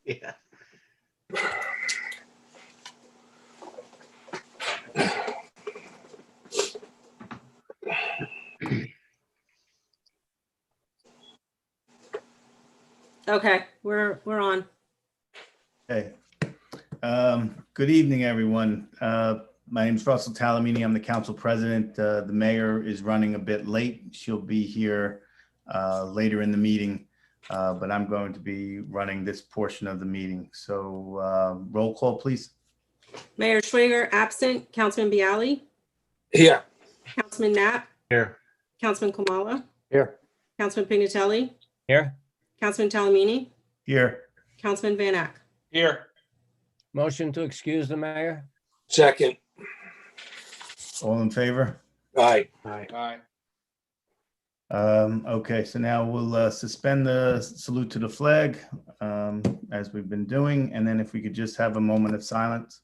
Yeah. Okay, we're on. Okay. Good evening, everyone. My name is Russell Talamini. I'm the council president. The mayor is running a bit late. She'll be here later in the meeting, but I'm going to be running this portion of the meeting. So roll call, please. Mayor Schwager absent. Councilman Bialy. Here. Councilman Knapp. Here. Councilman Kamala. Here. Councilman Pignatelli. Here. Councilman Talamini. Here. Councilman Van Ack. Here. Motion to excuse the mayor? Second. All in favor? Aye. Aye. Okay, so now we'll suspend the salute to the flag as we've been doing. And then if we could just have a moment of silence.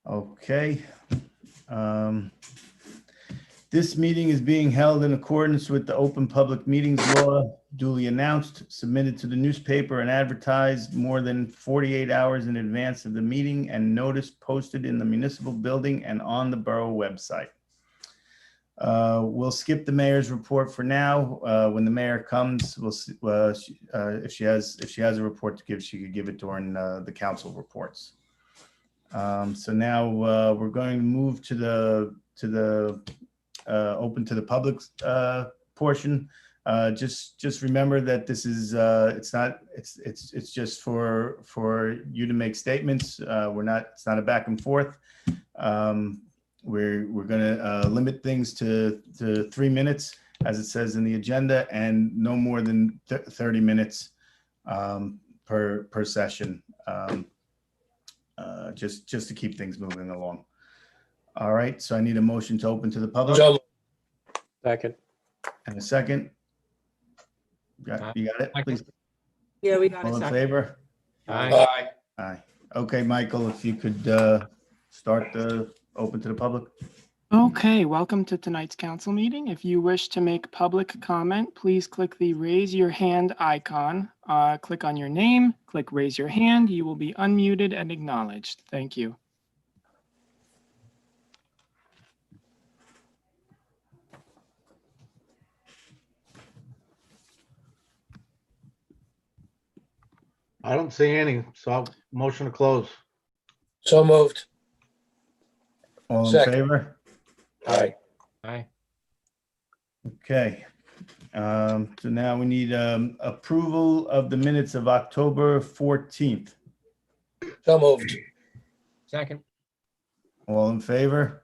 Okay. This meeting is being held in accordance with the Open Public Meetings Law, duly announced, submitted to the newspaper and advertised more than 48 hours in advance of the meeting, and notice posted in the municipal building and on the borough website. We'll skip the mayor's report for now. When the mayor comes, we'll see, if she has a report to give, she could give it during the council reports. So now we're going to move to the open to the public portion. Just remember that this is it's just for you to make statements. It's not a back and forth. We're going to limit things to 3 minutes as it says in the agenda, and no more than 30 minutes per session. Just to keep things moving along. All right, so I need a motion to open to the public. Second. And a second. You got it, please. Yeah, we got All a in second. favor? Aye. Aye. Okay, Michael, if you could start the open to the public. Okay, welcome to tonight's council meeting. If you wish to make public comment, please click the raise your hand icon. Click on your name, click raise your hand. You will be unmuted and acknowledged. Thank you. I don't see any, so I'll motion to close. So moved. All in Second. favor? Aye. Aye. Okay. So now we need approval of the minutes of October 14th. So moved. Second. All in favor?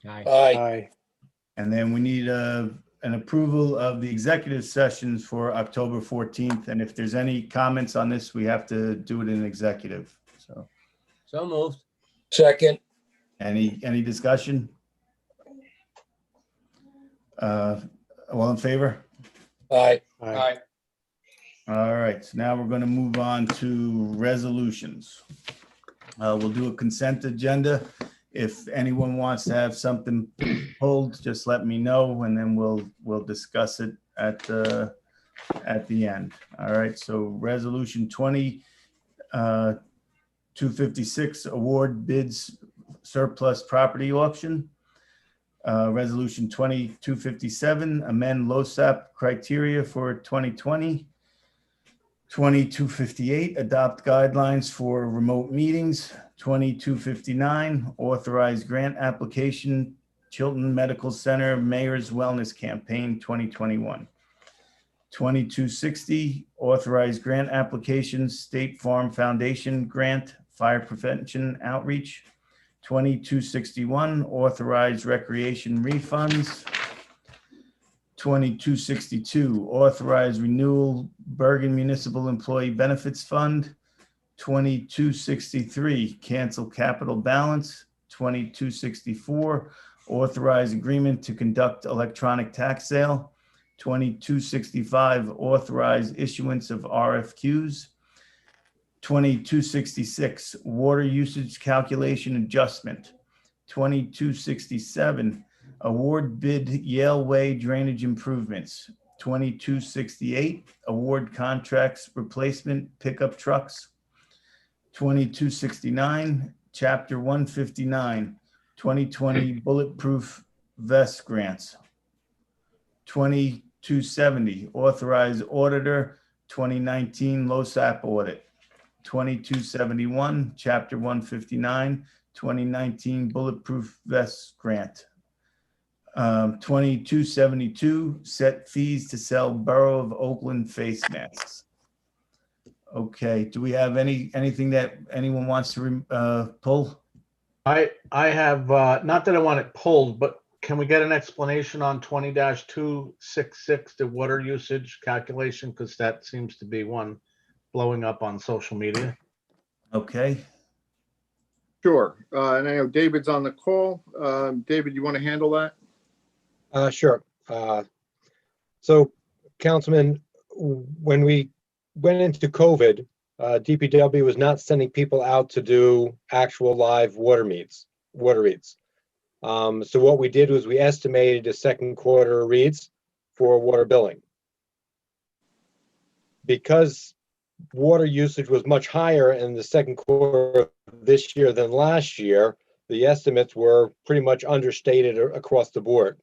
Aye. Aye. And then we need an approval of the executive sessions for October 14th. And if there's any comments on this, we have to do it in executive. So moved. Second. Any discussion? All in favor? Aye. Aye. All right, so now we're going to move on to resolutions. We'll do a consent agenda. If anyone wants to have something pulled, just let me know, and then we'll discuss it at the end. All right, so resolution 20-256, award bids surplus property auction. Resolution 20-257, amend LoSAP criteria for 2020. 20-258, adopt guidelines for remote meetings. 20-259, authorize grant application, Chilton Medical Center Mayor's Wellness Campaign 2021. 2260, authorize grant applications, State Farm Foundation grant, fire prevention outreach. 2261, authorize recreation refunds. 2262, authorize renewal Bergen Municipal Employee Benefits Fund. 2263, cancel capital balance. 2264, authorize agreement to conduct electronic tax sale. 2265, authorize issuance of RFQs. 2266, water usage calculation adjustment. 2267, award bid Yale Way drainage improvements. 2268, award contracts replacement pickup trucks. 2269, Chapter 159, 2020 bulletproof vest grants. 2270, authorize auditor 2019 LoSAP audit. 2271, Chapter 159, 2019 bulletproof vest grant. 2272, set fees to sell Borough of Oakland face masks. Okay, do we have anything that anyone wants to pull? I have, not that I want it pulled, but can we get an explanation on 20-266, the water usage calculation? Because that seems to be one blowing up on social media. Okay, Sure. And I know David's on the call. David, you want to handle that? Sure. So, Councilman, when we went into COVID, DPW was not sending people out to do actual live water reads. So what we did was we estimated the second quarter reads for water billing. Because water usage was much higher in the second quarter of this year than last year, the estimates were pretty much understated across the board.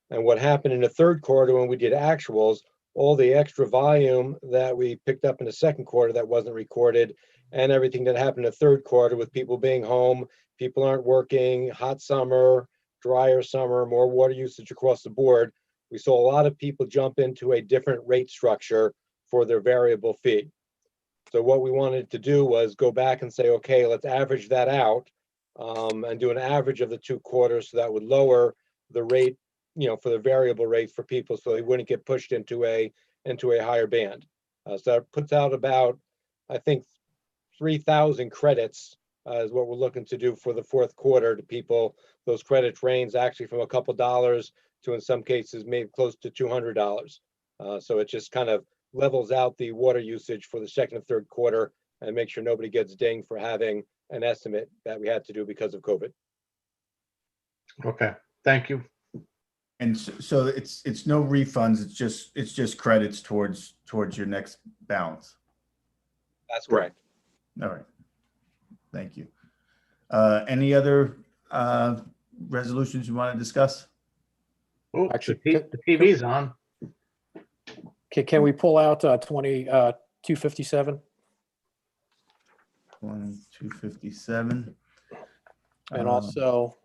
And what happened in the third quarter when we did actuals, all the extra volume that we picked up in the second quarter that wasn't recorded, and everything that happened in the third quarter with people being home, people aren't working, hot summer, drier summer, more water usage across the board, we saw a lot of people jump into a different rate structure for their variable fee. So what we wanted to do was go back and say, okay, let's average that out and do an average of the 2 quarters, so that would lower the rate, for the variable rate for people, so they wouldn't get pushed into a higher band. So that puts out about, I think, 3,000 credits is what we're looking to do for the fourth quarter to people. Those credits range actually from a couple dollars to, in some cases, maybe close to $200. So it just kind of levels out the water usage for the second and third quarter and make sure nobody gets dinged for having an estimate that we had to do because of COVID. Okay, thank you. and so it's no refunds, it's just credits towards your next balance. That's correct. All right, thank you. Any other resolutions you want to discuss? Oh, Actually, the TV's on. Can we pull out 257? 2257. And also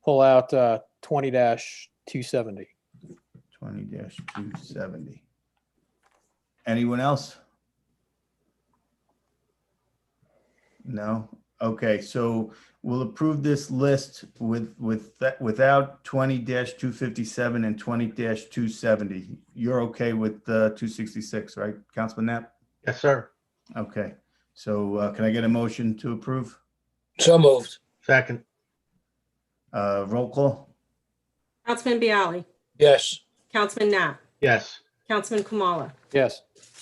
pull out 20-270. 20-270. Anyone else? No? Okay, so we'll approve this list without 20-257 and 20-270. You're okay with 266, right, Councilman Knapp? Yes, sir. Okay, so can I get a motion to approve? So moved. Second. Roll call? Councilman Bialy, Yes. Councilman Knapp, Yes. Councilman Kamala, Yes.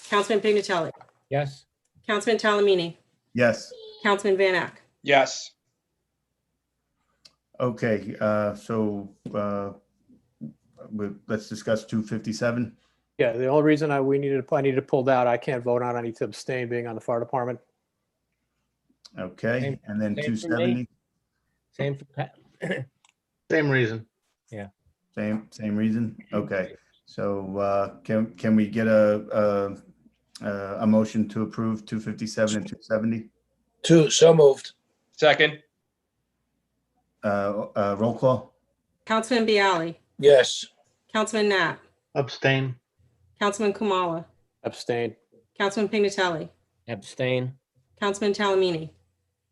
Councilman Pignatelli, Yes. Councilman Talamini, Yes. Councilman Van Ack. Yes. Okay, so let's discuss 257. Yeah, the only reason I needed to pull that, I can't vote on, I need to abstain being on the fire department. Okay, Same- and then same for me. 270. Same for Pat. Same reason. Same reason. Okay, so can we get a motion to approve 257 and 270? So moved. Second. Roll call? Councilman Bialy, Yes. Councilman Knapp, Abstain. Councilman Kamala, Abstain. Councilman Pignatelli, Abstain. Councilman Talamini,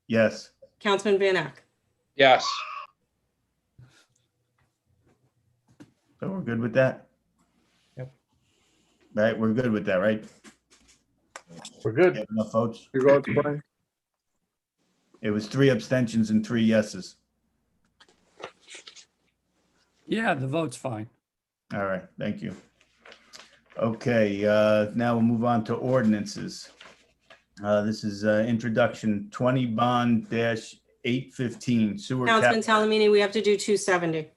Yes. Councilman Van Ack. Yes. So we're good with that? Yep. Right, we're good with that, right? We're good. Have enough votes? Your vote, Brian? It was 3 abstentions and 3 yeses. Yeah, the vote's fine. All right, thank you. Okay, now we'll move on to ordinances. This is introduction 20 bond dash 815 sewer Councilman cap. Talamini, we have to do 270.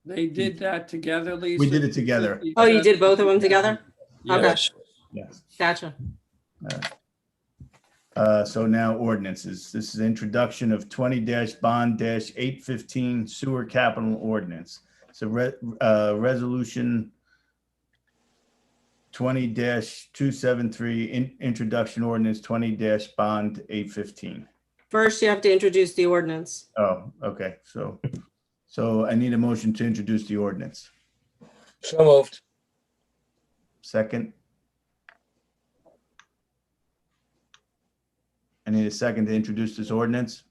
They did that together, Lisa? We did it together. Oh, you did both of them together? Yeah. Okay. Yes. Gotcha. So now ordinances. This is introduction of 20 bond 815 sewer capital ordinance. So resolution 20-273 introduction ordinance 20 bond 815. First, you have to introduce the ordinance. Oh, okay. So I need a motion to introduce the ordinance. So moved. Second. I need a second to introduce this ordinance.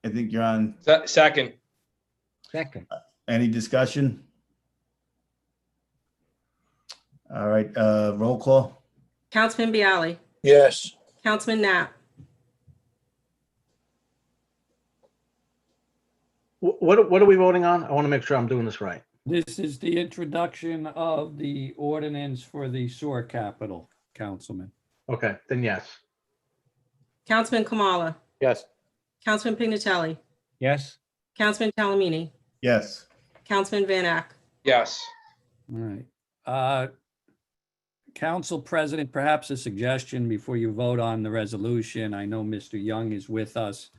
I think you're on. Second. Any discussion? All right, roll call. Councilman Bialy, Yes. Councilman Knapp, What are we voting on? I want to make sure I'm doing this right. This is the introduction of the ordinance for the sewer capital, Councilman. Okay, then yes. Councilman Kamala, Yes. Councilman Pignatelli, Yes. Councilman Talamini, Yes. Councilman Van Ack. Yes. All right. Council President, perhaps a suggestion before you vote on the resolution. I know Mr. Young is with us.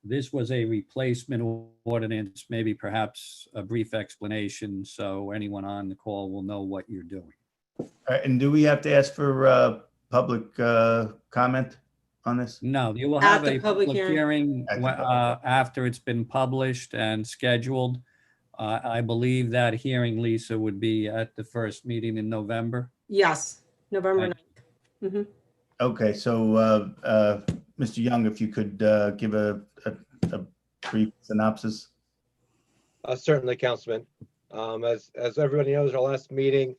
This was a replacement ordinance, maybe perhaps a brief explanation so anyone on the call will know what you're doing. And do we have to ask for public comment on this? No, you will At have the a public public hearing At the public. after it's been published and scheduled. I believe that hearing, Lisa, would be at the first meeting in November. Yes, November Thank 9th. Mhm. Okay, so Mr. Young, if you could give a brief synopsis. Certainly, Councilman. As everybody knows, our last meeting,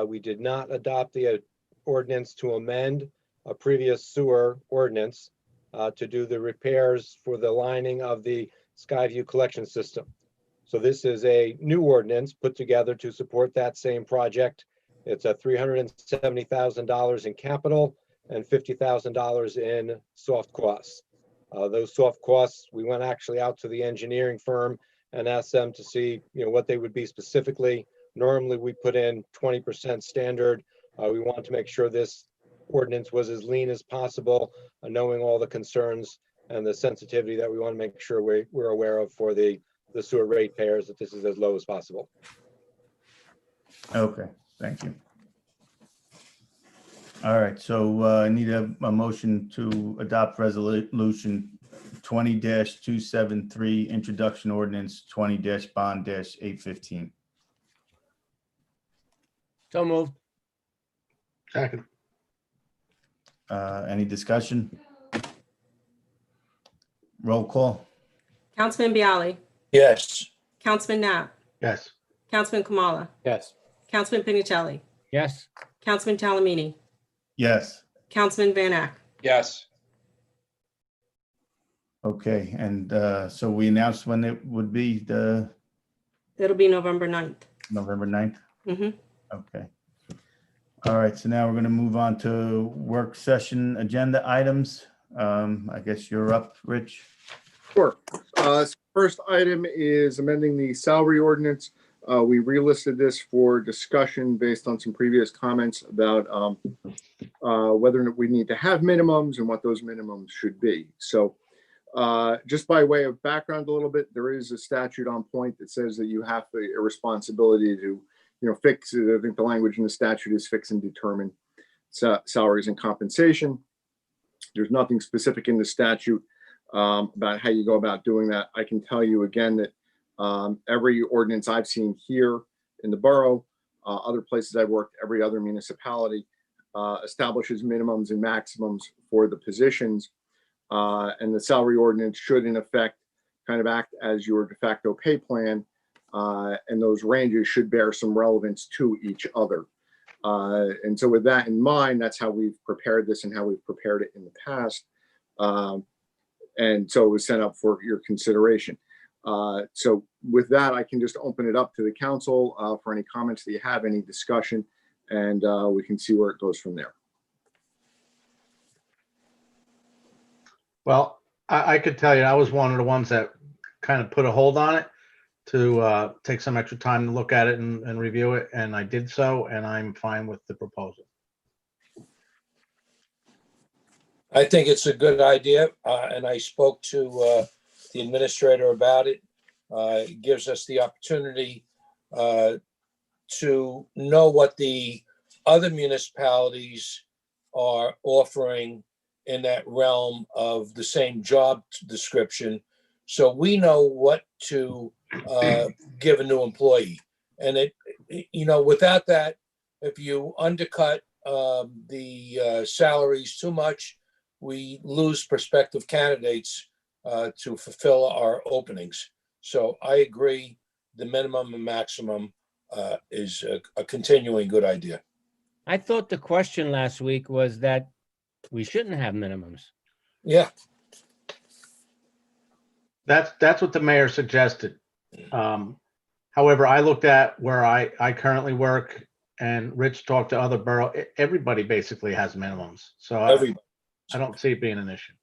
we did not adopt the ordinance to amend a previous sewer ordinance to do the repairs for the lining of the Skyview collection system. So this is a new ordinance put together to support that same project. It's a $370,000 in capital and $50,000 in soft costs. Those soft costs, we went actually out to the engineering firm and asked them to see, what they would be specifically. Normally, we put in 20% standard. We wanted to make sure this ordinance was as lean as possible, knowing all the concerns and the sensitivity that we want to make sure we're aware of for the sewer ratepayers, that this is as low as possible. Okay, thank you. All right, so I need a motion to adopt resolution 20-273 introduction ordinance 20 bond 815. So moved. Second. Any discussion? Roll call. Councilman Bialy, Yes. Councilman Knapp, Yes. Councilman Kamala, Yes. Councilman Pignatelli, Yes. Councilman Talamini, Yes. Councilman Van Ack. Yes. Okay, and so we announced when it would be the It'll be November 9th. November 9th? Mhm. Okay. All right, so now we're going to move on to work session agenda items. I guess you're up, Rich. Sure. First item is amending the salary ordinance. We relisted this for discussion based on some previous comments about whether or not we need to have minimums and what those minimums should be. So just by way of background a little bit, there is a statute on point that says that you have a responsibility to, fix it. I think the language in the statute is fix and determine salaries and compensation. There's nothing specific in the statute about how you go about doing that. I can tell you again that every ordinance I've seen here in the borough, other places I've worked, every other municipality establishes minimums and maximums for the positions. And the salary ordinance should in effect kind of act as your de facto pay plan. And those ranges should bear some relevance to each other. And so with that in mind, that's how we've prepared this and how we've prepared it in the past. And so it was sent up for your consideration. So with that, I can just open it up to the council for any comments that you have, any discussion, and we can see where it goes from there. Well, I could tell you, I was one of the ones that kind of put a hold on it to take some extra time to look at it and review it, and I did so, and I'm fine with the proposal. I think it's a good idea, and I spoke to the administrator about it. It gives us the opportunity to know what the other municipalities are offering in that realm of the same job description. So we know what to give a new employee. And without that, if you undercut the salaries too much, we lose prospective candidates to fulfill our openings. So I agree, the minimum and maximum is a continuing good idea. I thought the question last week was that we shouldn't have minimums. Yeah, That's what the mayor suggested. However, I looked at where I currently work, and Rich talked to other borough. Everybody basically has minimums, so I don't see it being an issue.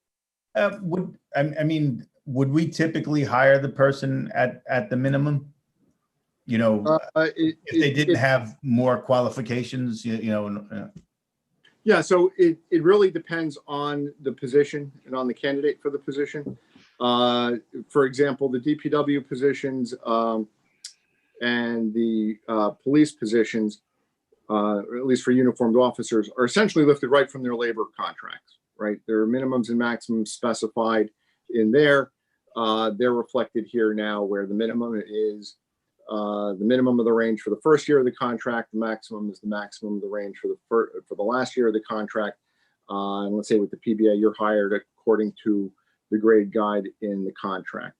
Would we typically hire the person at the minimum? If they didn't have more qualifications, Yeah, so it really depends on the position and on the candidate for the position. For example, the DPW positions and the police positions, or at least for uniformed officers, are essentially lifted right from their labor contracts, right? There are minimums and maximums specified in there. They're reflected here now, where the minimum is the minimum of the range for the first year of the contract. The maximum is the maximum of the range for the last year of the contract. And let's say with the PBA, you're hired according to the grade guide in the contract.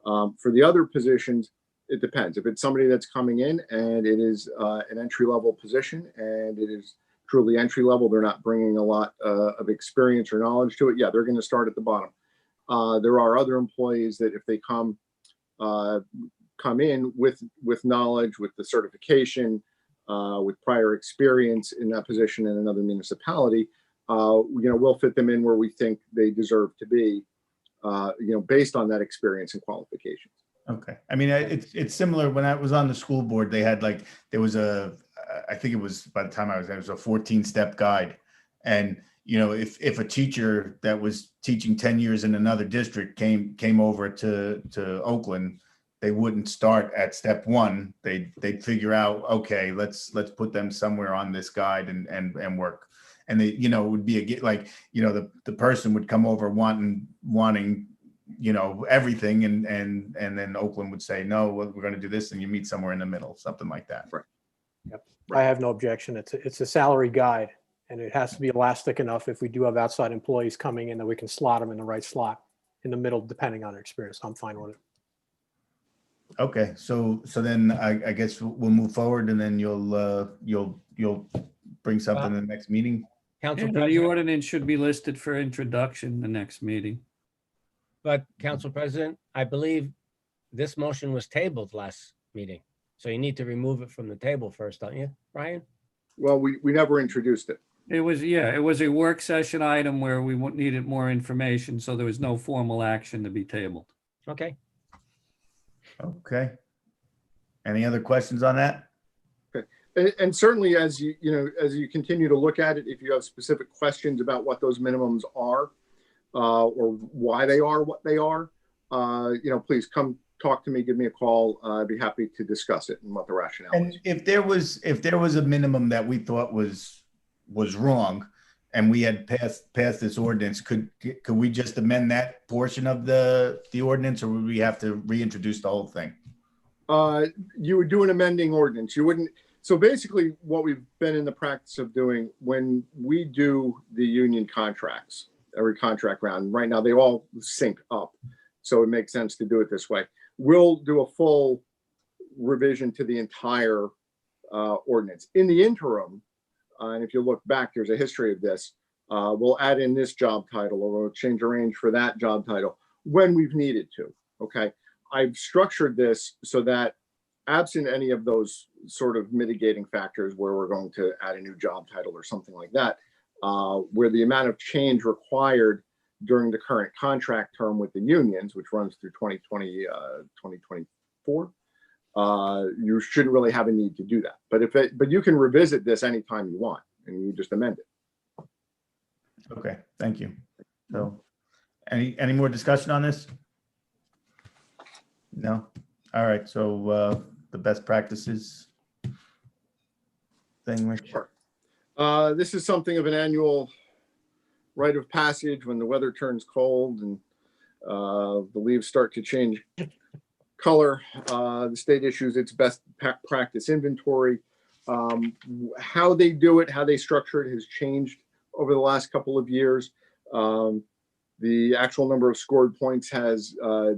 For the other positions, it depends. If it's somebody that's coming in and it is an entry-level position and it is truly entry-level, they're not bringing a lot of experience or knowledge to it, yeah, they're going to start at the bottom. There are other employees that if they come in with knowledge, with the certification, with prior experience in that position in another municipality, we'll fit them in where we think they deserve to be, based on that experience and qualifications. Okay. I mean, it's similar. When I was on the school board, they had there was I think it was, by the time I was there, it was a 14-step guide. And, if a teacher that was teaching 10 years in another district came over to Oakland, they wouldn't start at step one. They'd figure out, okay, let's put them somewhere on this guide and work. And they, it would be the person would come over wanting everything, and then Oakland would say, no, we're going to do this, and you meet somewhere in the middle, something like that. Right. Yep. I have no objection. It's a salary guide, and it has to be elastic enough if we do have outside employees coming in that we can slot them in the right slot in the middle, depending on their experience. I'm fine with it. Okay, so then I guess we'll move forward, and then you'll bring something in the next meeting. Council The President, ordinance should be listed for introduction the next meeting. but Council President, I believe this motion was tabled last meeting. So you need to remove it from the table first, don't you, Brian? Well, we never introduced it. It was a work session item where we needed more information, so there was no formal action to be tabled. Okay. Okay. Any other questions on that? Okay. And certainly, as you continue to look at it, if you have specific questions about what those minimums are, or why they are what they are, please come talk to me, give me a call. I'd be happy to discuss it and what the rationale is. And if there was a minimum that we thought was wrong, and we had passed this ordinance, could we just amend that portion of the ordinance, or would we have to reintroduce the whole thing? You would do an amending ordinance. You wouldn't. So basically, what we've been in the practice of doing when we do the union contracts, every contract round, right now they all sync up, so it makes sense to do it this way. We'll do a full revision to the entire ordinance. In the interim, and if you look back, there's a history of this. We'll add in this job title, or we'll change a range for that job title when we've needed to. Okay, I've structured this so that absent any of those sort of mitigating factors where we're going to add a new job title or something like that, where the amount of change required during the current contract term with the unions, which runs through 2020, 2024, you shouldn't really have a need to do that. But you can revisit this anytime you want, and you just amend it. Okay, thank you. So, any more discussion on this? No? All right, so the best practices thing, Rich? Sure. This is something of an annual rite of passage when the weather turns cold and the leaves start to change color. The state issues its best practice inventory. How they do it, how they structure it has changed over the last couple of years. The actual number of scored points has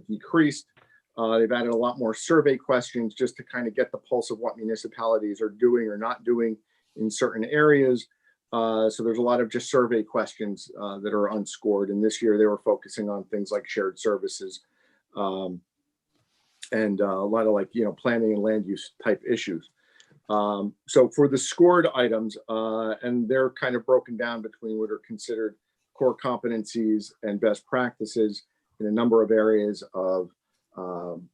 decreased. They've added a lot more survey questions just to kind of get the pulse of what municipalities are doing or not doing in certain areas. So there's a lot of just survey questions that are unscored. And this year they were focusing on things like shared services and a lot of planning and land use type issues. So for the scored items, and they're kind of broken down between what are considered core competencies and best practices in a number of areas of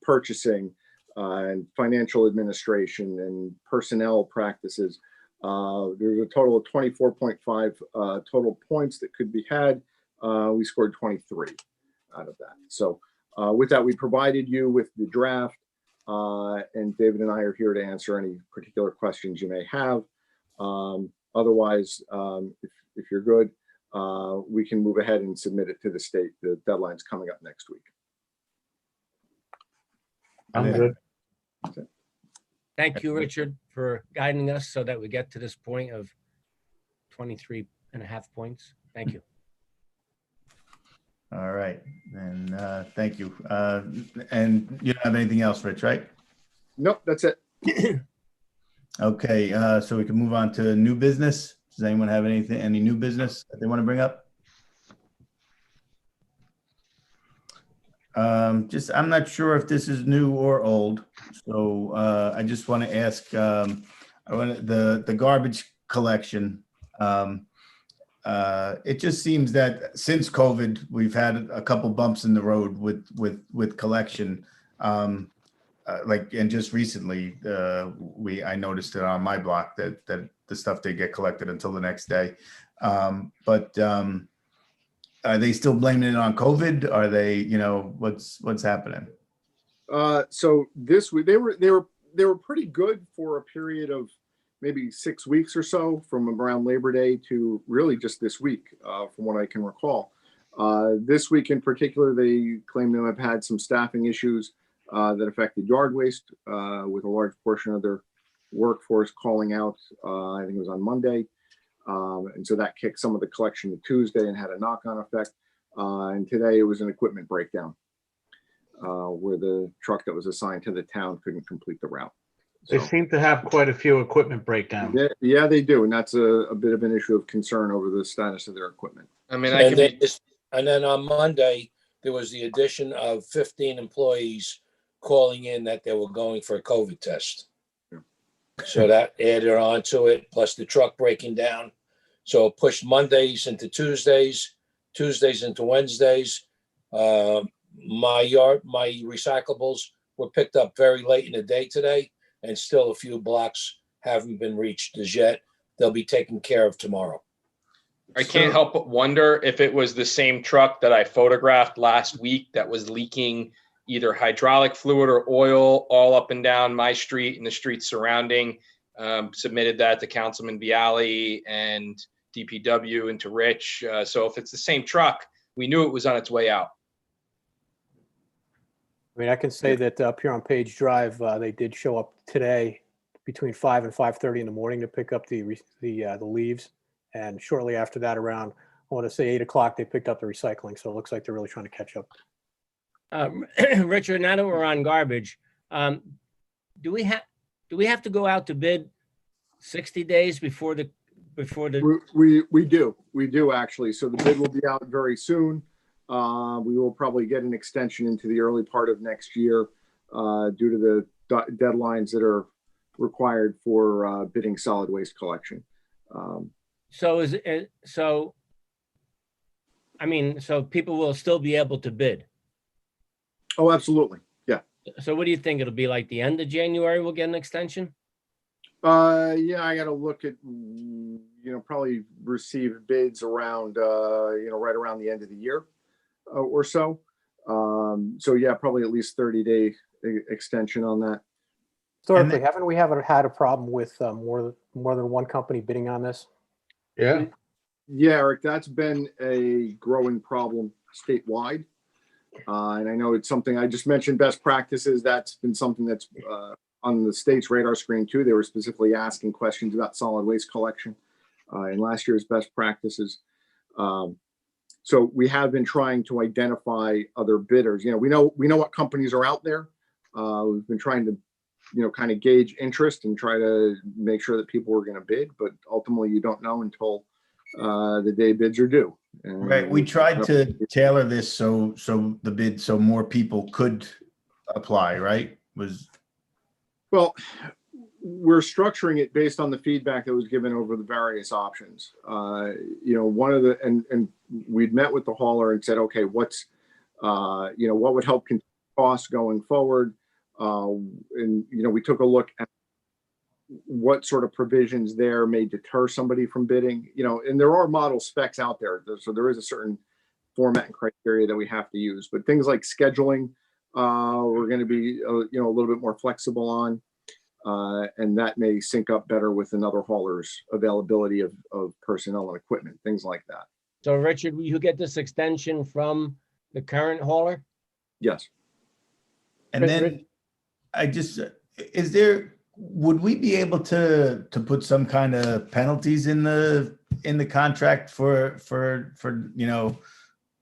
purchasing and financial administration and personnel practices. There's a total of 24.5 total points that could be had. We scored 23 out of that. So with that, we provided you with the draft, and David and I are here to answer any particular questions you may have. Otherwise, if you're good, we can move ahead and submit it to the state. The deadline's coming up next week. I'm good. Thank you, Richard, for guiding us so that we get to this point of 23.5 points. Thank you. All right, and thank you. And you don't have anything else, Rich, right? Nope, that's it. Okay, so we can move on to new business. Does anyone have any new business that they want to bring up? I'm not sure if this is new or old, so I just want to ask. The garbage collection. It just seems that since COVID, we've had a couple bumps in the road with collection. And just recently, I noticed it on my block that the stuff did get collected until the next day. Are they still blaming it on COVID? Are they, what's happening? So this week they were pretty good for a period of maybe 6 weeks or so, from around Labor Day to really just this week, from what I can recall. This week in particular, they claim to have had some staffing issues that affected yard waste, with a large portion of their workforce calling out. I think it was on Monday. And so that kicked some of the collection to Tuesday and had a knock-on effect. And today it was an equipment breakdown where the truck that was assigned to the town couldn't complete the route. They seem to have quite a few equipment breakdowns. Yeah, they do. And that's a bit of an issue of concern over the status of their equipment. I mean, And then on Monday, there was the addition of 15 employees calling in that they were going for a COVID test. So that added on to it, plus the truck breaking down. So it pushed Mondays into Tuesdays, Tuesdays into Wednesdays. My recyclables were picked up very late in the day today, and still a few blocks haven't been reached as yet. They'll be taken care of tomorrow. I can't help but wonder if it was the same truck that I photographed last week that was leaking either hydraulic fluid or oil all up and down my street and the streets surrounding. Submitted that to Councilman Bialy and DPW and to Rich. So if it's the same truck, we knew it was on its way out. I mean, I can say that up here on Page Drive, they did show up today between 5 and 5:30 in the morning to pick up the leaves. And shortly after that, around, I want to say 8 o'clock, they picked up the recycling. So it looks like they're really trying to catch up. Richard, now that we're on garbage, do we have to go out to bid 60 days before the? We do actually. So the bid will be out very soon. We will probably get an extension into the early part of next year due to the deadlines that are required for bidding solid waste collection. So is it, so, I mean, so people will still be able to bid. Oh, absolutely. Yeah. So what do you think? It'll be like the end of January we'll get an extension? Yeah, I got to look at, probably receive bids around, right around the end of the year or so. So yeah, probably at least 30-day extension on that. Historically, haven't we had a problem with more than one company bidding on this? Yeah, Yeah, Eric, that's been a growing problem statewide. And I know it's something I just mentioned best practices. That's been something that's on the state's radar screen too. They were specifically asking questions about solid waste collection in last year's best practices. So we have been trying to identify other bidders. We know what companies are out there. We've been trying to, kind of gauge interest and try to make sure that people are going to bid. But ultimately, you don't know until the day bids are due. And Right. We tried to tailor this so more people could apply, right? Well, we're structuring it based on the feedback that was given over the various options. One of the, and we'd met with the hauler and said, okay, what would help control costs going forward? We took a look at what sort of provisions there may deter somebody from bidding, and there are model specs out there. So there is a certain format and criteria that we have to use, but things like scheduling, we're going to be, a little bit more flexible on, and that may sync up better with another hauler's availability of personnel and equipment, things like that. So Richard, will you get this extension from the current hauler? Yes. And then would we be able to put some kind of penalties in the contract for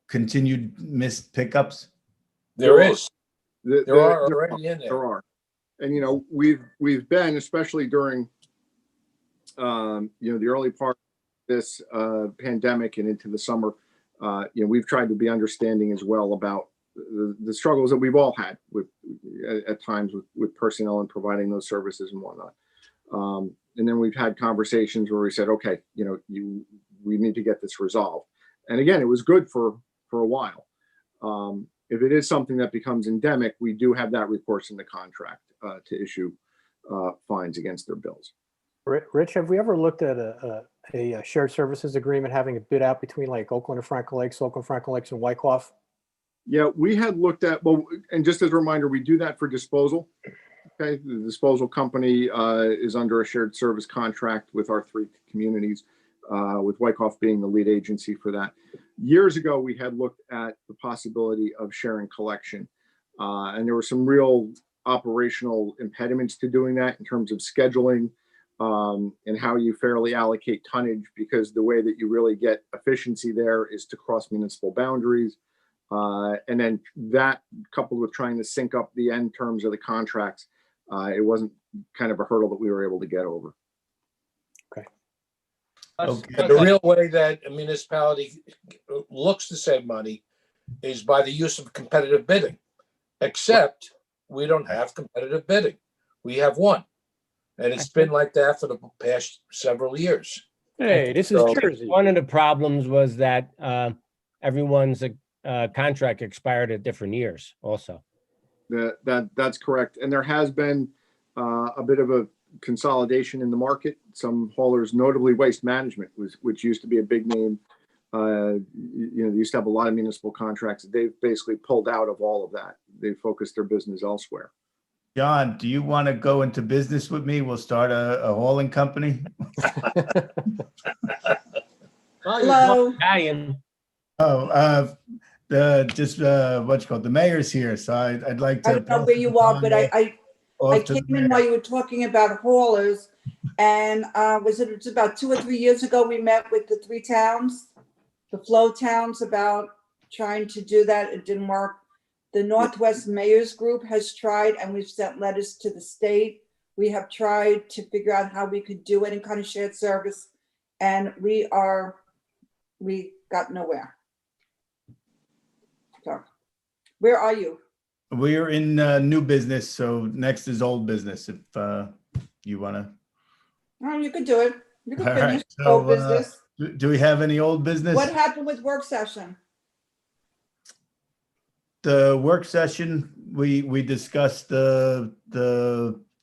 continued missed pickups? There is. There are already in there. There are. And, we've been, especially during, the early part of this pandemic and into the summer, we've tried to be understanding as well about the struggles that we've all had with at times with personnel and providing those services and whatnot. And then we've had conversations where we said, okay, we need to get this resolved. And again, it was good for a while. If it is something that becomes endemic, we do have that recourse in the contract to issue fines against their bills. Rich, have we ever looked at a shared services agreement having a bid out between like Oakland and Franklin Lakes, and Wyckoff? Yeah, we had looked at, and just as a reminder, we do that for disposal. Okay, the disposal company is under a shared service contract with our 3 communities, with Wyckoff being the lead agency for that. Years ago, we had looked at the possibility of sharing collection, and there were some real operational impediments to doing that in terms of scheduling and how you fairly allocate tonnage, because the way that you really get efficiency there is to cross municipal boundaries. And then that coupled with trying to sync up the end terms of the contracts, it wasn't kind of a hurdle that we were able to get over. Okay. The real way that a municipality looks to save money is by the use of competitive bidding, except we don't have competitive bidding. We have one, and it's been like that for the past several years. Hey, this is Jersey. One of the problems was that everyone's contract expired at different years also. That's correct. And there has been a bit of a consolidation in the market. Some haulers, notably Waste Management, which used to be a big name. They used to have a lot of municipal contracts. They've basically pulled out of all of that. They focused their business elsewhere. John, do you want to go into business with me? We'll start a hauling company. Hello. Italian. Oh, the mayor's here, so I'd like to. I don't know where you are, but I came in while you were talking about haulers, and it's about 2 or 3 years ago we met with the 3 towns, the flow towns, about trying to do that. It didn't work. The Northwest Mayors Group has tried, and we've sent letters to the state. We have tried to figure out how we could do any kind of shared service, and we got nowhere. So, where are you? We're in new business, so next is old business. you want to? Oh, you could do it. You could All finish right, so, old business. Do we have any old business? What happened with work session? The work session, we discussed the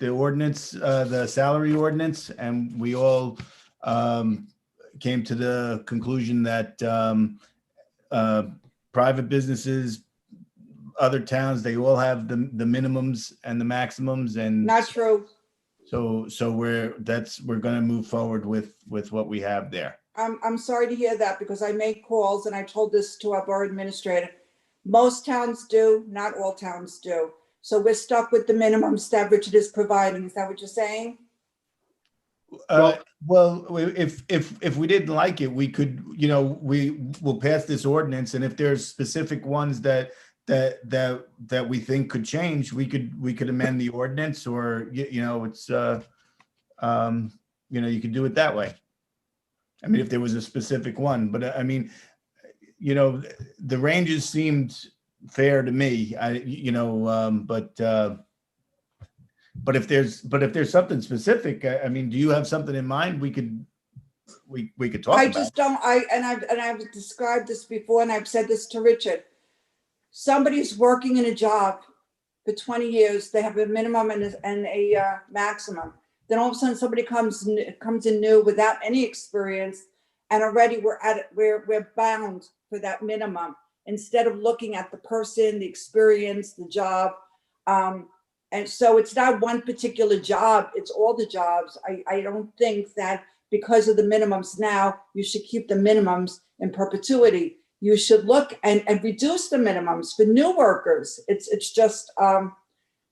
ordinance, the salary ordinance, and we all came to the conclusion that private businesses, other towns, they all have the minimums and the maximums, and Not true. so we're gonna move forward with what we have there. I'm sorry to hear that because I made calls and I told this to our borough administrator. Most towns do, not all towns do. So we're stuck with the minimums that Richard is providing. Is that what you're saying? Well, if we didn't like it, we could, we will pass this ordinance, and if there's specific ones that we think could change, we could amend the ordinance, or it's you could do it that way. I mean, if there was a specific one, but I mean, the ranges seemed fair to me. But if there's something specific, I mean, do you have something in mind? We could talk I about. just don't, I've described this before and I've said this to Richard. Somebody's working in a job for 20 years, they have a minimum and a maximum. Then all of a sudden somebody comes in new without any experience, and already we're bound for that minimum instead of looking at the person, the experience, the job. And so it's not one particular job, it's all the jobs. I don't think that because of the minimums now, you should keep the minimums in perpetuity. You should look and reduce the minimums for new workers. It's just,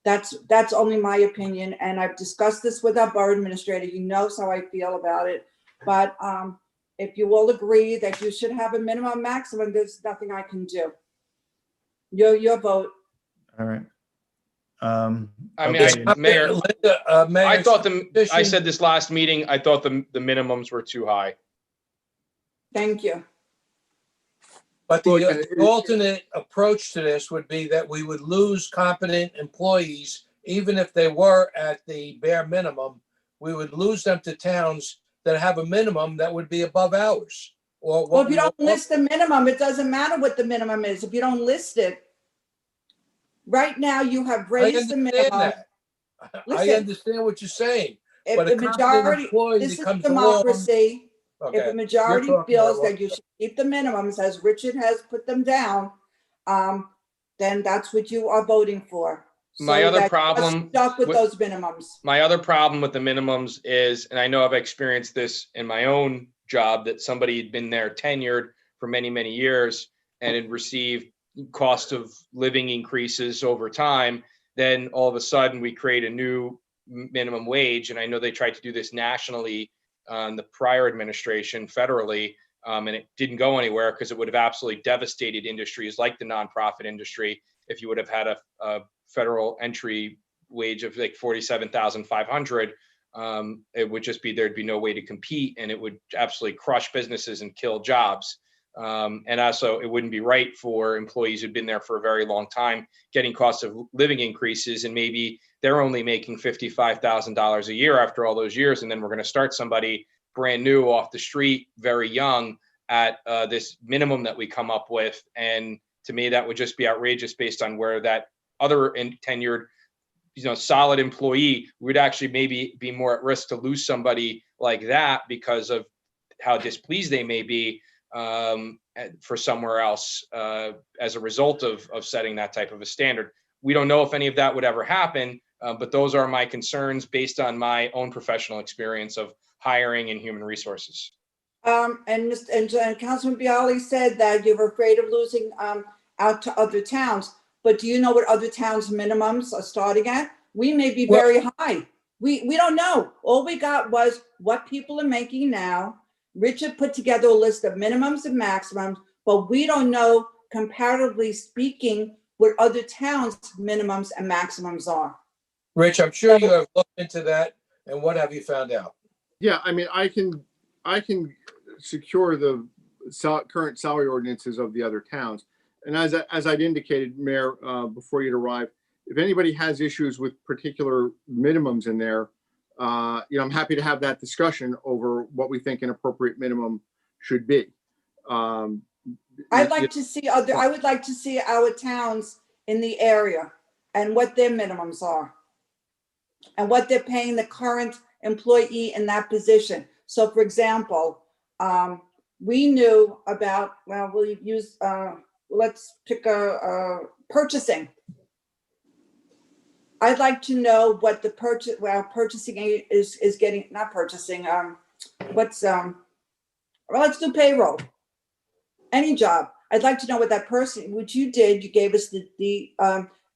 that's only my opinion. And I've discussed this with our borough administrator. He knows how I feel about it. But if you all agree that you should have a minimum maximum, there's nothing I can do. Your vote. All right. I mean, okay. Mayor, Linda, Mayor, I thought I petition- said this last meeting, I thought the minimums were too high. Thank you. But the alternate approach to this would be that we would lose competent employees, even if they were at the bare minimum. We would lose them to towns that have a minimum that would be above ours. Or Well, if you don't list the minimum, it doesn't matter what the minimum is. If you don't list it, right now you have raised the minimum. I Listen. understand what you're saying. If But the a competent majority, employee this that is comes along- democracy. If Okay, the majority you're talking feels about that you should keep the minimums as Richard has put them down, then that's what you are voting for. My So other that you're problem stuck with with- those minimums. My other problem with the minimums is, and I know I've experienced this in my own job, that somebody had been there tenured for many, many years and had received cost of living increases over time. Then all of a sudden we create a new minimum wage. And I know they tried to do this nationally on the prior administration federally, and it didn't go anywhere because it would have absolutely devastated industries like the nonprofit industry if you would have had a federal entry wage of like 47,500. It would just be, there'd be no way to compete, and it would absolutely crush businesses and kill jobs. And also, it wouldn't be right for employees who'd been there for a very long time, getting cost of living increases, and maybe they're only making $55,000 a year after all those years. And then we're going to start somebody brand new off the street, very young, at this minimum that we come up with. And to me, that would just be outrageous based on where that other tenured, solid employee would actually maybe be more at risk to lose somebody like that because of how displeased they may be for somewhere else as a result of setting that type of a standard. We don't know if any of that would ever happen, but those are my concerns based on my own professional experience of hiring and human resources. And Councilman Bialy said that you're afraid of losing out to other towns. But do you know what other towns' minimums are starting at? We may be very high. We don't know. All we got was what people are making now. Richard put together a list of minimums and maximums, but we don't know, comparatively speaking, what other towns' minimums and maximums are. Rich, I'm sure you have looked into that. And what have you found out? Yeah, I mean, I can secure the current salary ordinances of the other towns. And as I'd indicated, Mayor, before you'd arrive, if anybody has issues with particular minimums in there, I'm happy to have that discussion over what we think an appropriate minimum should be. I would like to see our towns in the area and what their minimums are and what they're paying the current employee in that position. So for example, we knew about, well, we'll use, let's pick purchasing. I'd like to know what the purchasing is getting, not purchasing, let's do payroll. Any job. I'd like to know what that person, which you did, you gave us the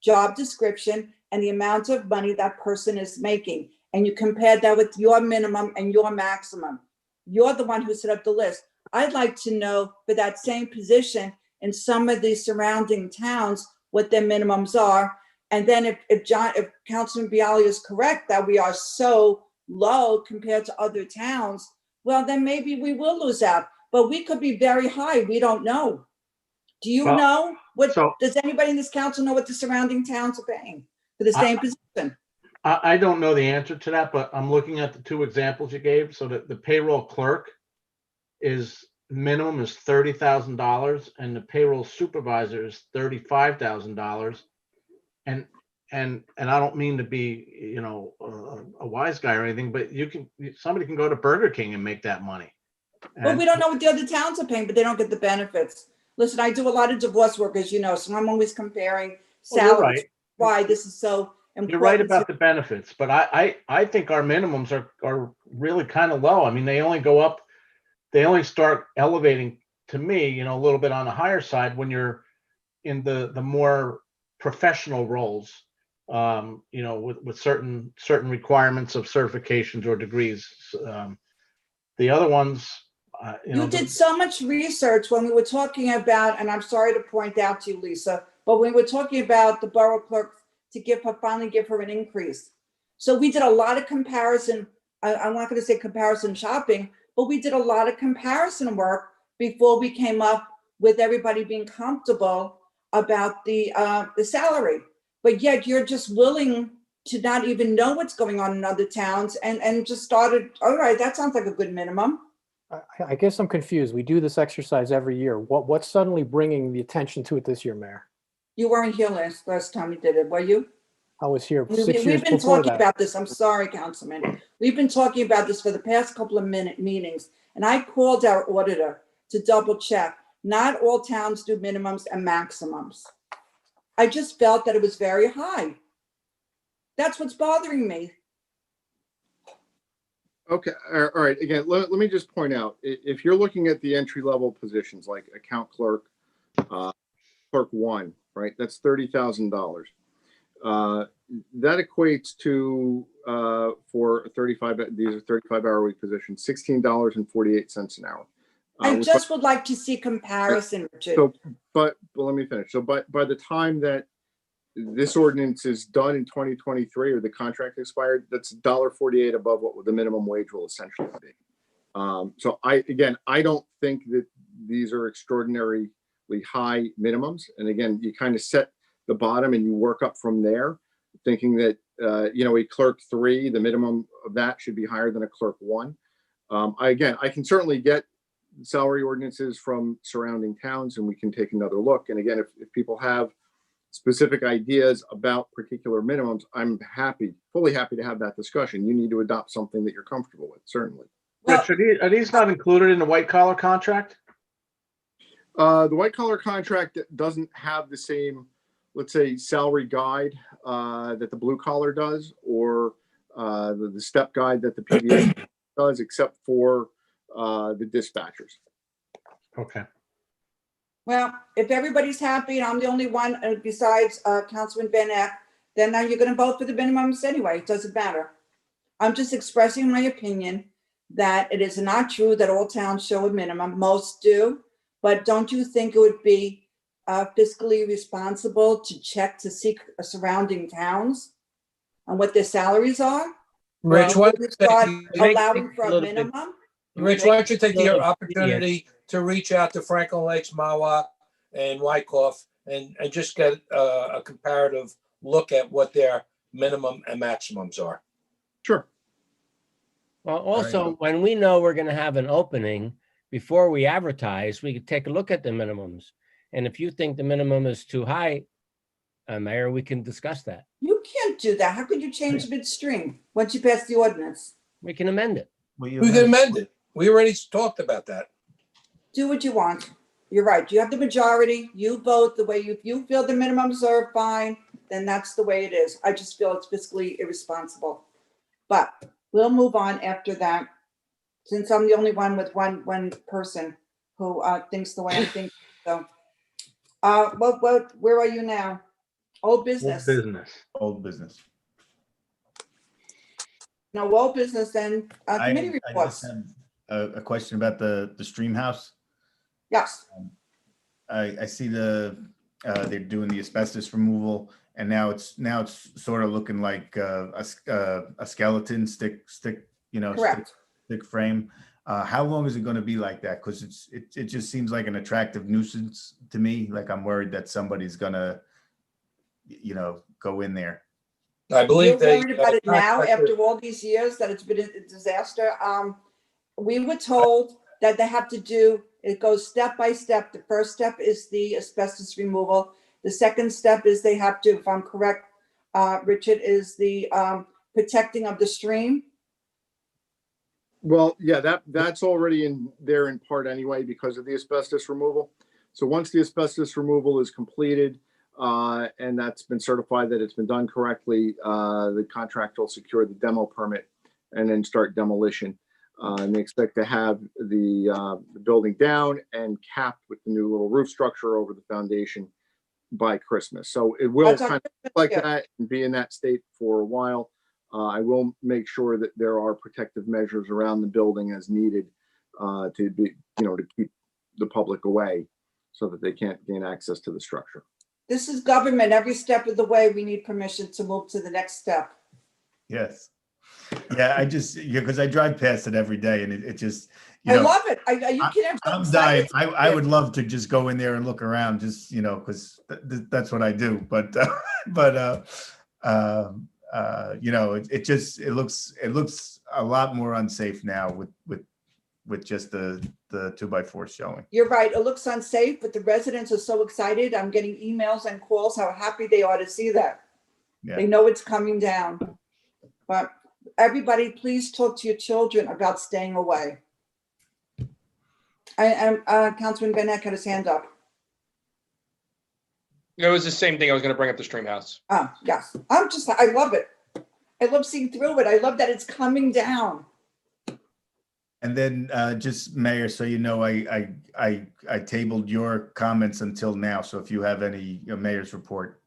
job description and the amount of money that person is making. And you compared that with your minimum and your maximum. You're the one who set up the list. I'd like to know for that same position in some of the surrounding towns, what their minimums are. And then if Councilman Bialy is correct that we are so low compared to other towns, well, then maybe we will lose out. But we could be very high. We don't know. Do you know what? Does anybody in this council know what the surrounding towns are paying for the same position? I don't know the answer to that, but I'm looking at the two examples you gave. So that the payroll clerk minimum is $30,000 and the payroll supervisor is $35,000. And I don't mean to be, a wise guy or anything, but somebody can go to Burger King and make that money. Well, we don't know what the other towns are paying, but they don't get the benefits. Listen, I do a lot of divorce work, as you know, so I'm always comparing salaries. Right. Why this is so important. You're right about the benefits, but I think our minimums are really kind of low. I mean, they only start elevating to me, a little bit on the higher side when you're in the more professional roles, with certain requirements of certifications or degrees. The other ones, you did so much research when we were talking about, and I'm sorry to point out to you, Lisa, but when we were talking about the borough clerk to finally give her an increase. So we did a lot of comparison. I'm not going to say comparison shopping, but we did a lot of comparison work before we came up with everybody being comfortable about the salary. But yet you're just willing to not even know what's going on in other towns and just started, all right, that sounds like a good minimum. I guess I'm confused. We do this exercise every year. What's suddenly bringing the attention to it this year, Mayor? You weren't here last time we did it, were you? I was here 6 We've years been before talking that. about this. I'm sorry, Councilman. We've been talking about this for the past couple of meetings, and I called our auditor to double check. Not all towns do minimums and maximums. I just felt that it was very high. That's what's bothering me. Okay, all right. Again, let me just point out, if you're looking at the entry-level positions like account clerk, clerk one, right? That's $30,000. That equates to for 35. These are 35-hour week positions, $16.48 an hour. I just would like to see comparison, Richard. So, but let me finish. So, by the time that this ordinance is done in 2023 or the contract expired, that's $1.48 above what the minimum wage will essentially be. So I don't think that these are extraordinarily high minimums. And again, you kind of set the bottom and you work up from there, thinking that, a clerk 3, the minimum of that should be higher than a clerk 1. I can certainly get salary ordinances from surrounding towns and we can take another look. And again, if people have specific ideas about particular minimums, I'm fully happy to have that discussion. You need to adopt something that you're comfortable with, certainly. Rich, are these not included in the white collar contract? The white collar contract doesn't have the same, let's say, salary guide that the blue collar does, or the step guide that the PDA does, except for the dispatchers. Okay. Well, if everybody's happy and I'm the only one besides Councilman Van Eck, then now you're going to vote for the minimums anyway. It doesn't matter. I'm just expressing my opinion that it is not true that all towns show a minimum. Most do. But don't you think it would be fiscally responsible to check to see surrounding towns and what their salaries are? Rich, why don't you Start take allowing for a a little bit- minimum? Rich, why don't you take the Little opportunity to reach out to Franklin Lakes, Mawa, and Wyckoff and just get a comparative look at what their minimum and maximums are? Sure. Well, right. also, when we know we're gonna have an opening, before we advertise, we could take a look at the minimums. And if you think the minimum is too high, Mayor, we can discuss that. You can't do that. How could you change midstream once you pass the ordinance? We can amend it. We can amend it. We already talked about that. Do what you want. You're right. You have the majority. You vote the way you feel the minimums are fine, then that's the way it is. I just feel it's fiscally irresponsible. But we'll move on after that, since I'm the only one with one person who thinks the way I think. So, where are you now? Old Old business. business. Old business. No, old business then, committee I reports. just have a question about the stream house. Yes, I see they're doing the asbestos removal, and now it's sort of looking like a skeleton stick, correct. stick frame. How long is it going to be like that? Because it just seems like an attractive nuisance to me. Like I'm worried that somebody's gonna, go in there. I believe You're they. worried about it now after all these years that it's been a disaster. We were told that they have to do, it goes step by step. The first step is the asbestos removal. The second step is they have to, if I'm correct, Richard, is the protecting of the stream. Well, yeah, that's already in there in part anyway because of the asbestos removal. So once the asbestos removal is completed, and that's been certified that it's been done correctly, the contractor will secure the demo permit and then start demolition. And they expect to have the building down and capped with the new little roof structure over the foundation by Christmas. So it will That's kind of like that and be in that state for a while. I will make sure that there are protective measures around the building as needed to be, to keep the public away so that they can't gain access to the structure. This is government. Every step of the way, we need permission to move to the next step. Yes. Yeah, because I drive past it every day, and it just, I love it. You can't. I'm dying. I would love to just go in there and look around, just because that's what I do. But it looks a lot more unsafe now with just the 2x4 showing. You're right. It looks unsafe, but the residents are so excited. I'm getting emails and calls how happy they are to see that. Yeah. They know it's coming down. But everybody, please talk to your children about staying away. Councilman Van Eck had his hand up. It was the same thing. I was going to bring up the stream house. Oh, yes. I love it. I love seeing through it. I love that it's coming down. And then just Mayor, so you know, I tabled your comments until now. So if you have any mayor's report,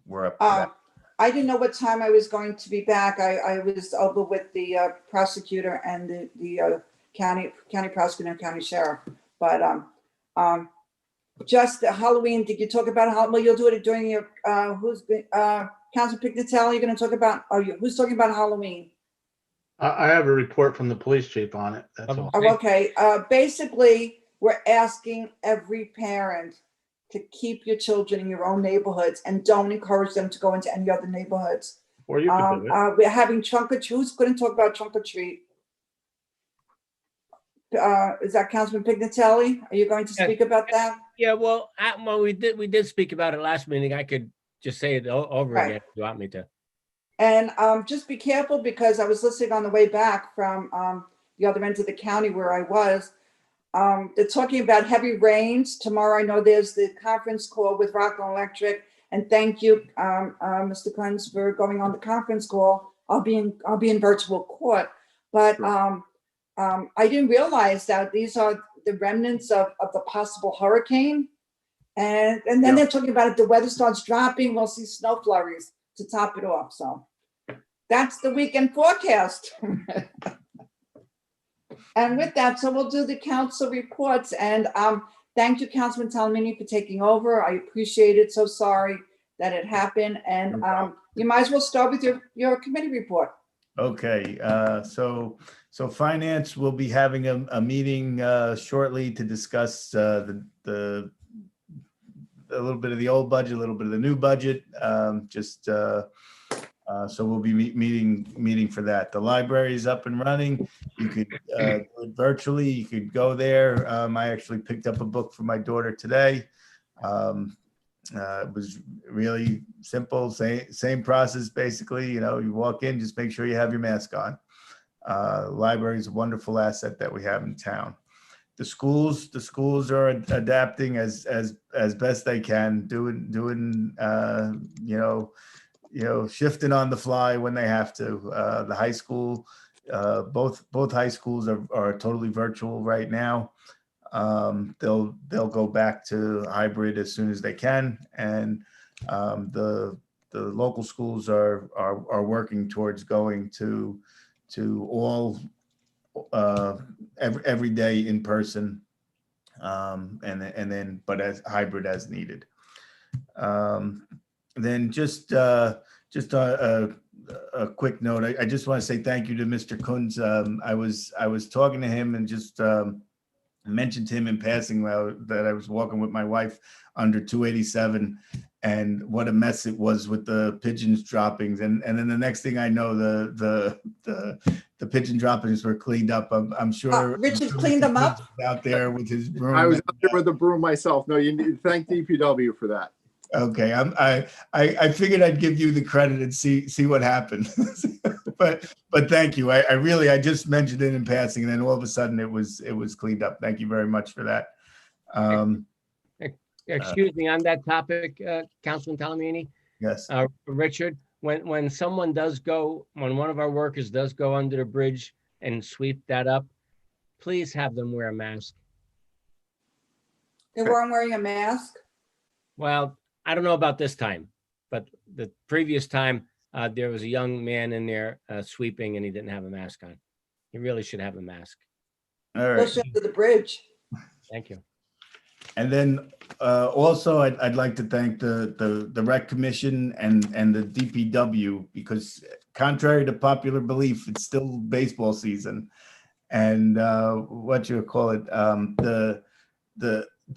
we're up to that. I didn't know what time I was going to be back. I was over with the prosecutor and the county prosecutor and county sheriff. But just the Halloween, did you talk about how, well, you'll do it during your, Council Pignatelli, you're going to talk about, who's talking about Halloween? I have a report from the police chief on it. That's all. Oh, okay. Basically, we're asking every parent to keep your children in your own neighborhoods and don't encourage them to go into any other neighborhoods. Or you could do it. We're having trunk or treat. Who's going to talk about trunk or treat? Is that Councilman Pignatelli? Are you going to speak about that? Yeah, well, we did speak about it last meeting. I could just say it over again if you want me to. And just be careful, because I was listening on the way back from the other end of the county where I was. They're talking about heavy rains. Tomorrow, I know there's the conference call with Rockland Electric. And thank you, Mr. Kunz, for going on the conference call. I'll be in virtual court. But I didn't realize that these are the remnants of the possible hurricane. And then they're talking about if the weather starts dropping, we'll see snow flurries to top it off. So that's the weekend forecast. And with that, so we'll do the council reports. And thank you, Councilman Talamini, for taking over. I appreciate it. So sorry that it happened. And you might as well start with your committee report. Okay, so finance will be having a meeting shortly to discuss a little bit of the old budget, a little bit of the new budget. So we'll be meeting for that. The library is up and running. You could do it virtually. You could go there. I actually picked up a book for my daughter today. It was really simple, same process basically. You walk in, just make sure you have your mask on. Library is a wonderful asset that we have in town. The schools are adapting as best they can, doing shifting on the fly when they have to. The high school, both high schools are totally virtual right now. They'll go back to hybrid as soon as they can, and the local schools are working towards going to all every day in person, and then but as hybrid as needed. Then just a quick note. I just want to say thank you to Mr. Kunz. I was talking to him and just mentioned to him in passing that I was walking with my wife under 287, and what a mess it was with the pigeons droppings. And then the next thing I know, the pigeon droppings were cleaned up. I'm sure Richard cleaned them up out there with his broom. I was out there with the broom myself. No, you need to thank DPW for that. Okay, I figured I'd give you the credit and see what happened. but thank you. I just mentioned it in passing, and then all of a sudden it was cleaned up. Thank you very much for that. Excuse me, on that topic, Councilman Talamini, Yes. Richard, when one of our workers does go under the bridge and sweep that up, please have them wear a mask. They weren't wearing a mask? Well, I don't know about this time, but the previous time, there was a young man in there sweeping and he didn't have a mask on. He really should have a mask. All right. Push under the bridge. Thank you. And then also, I'd like to thank the Rec Commission and the DPW, because contrary to popular belief, it's still baseball season, and the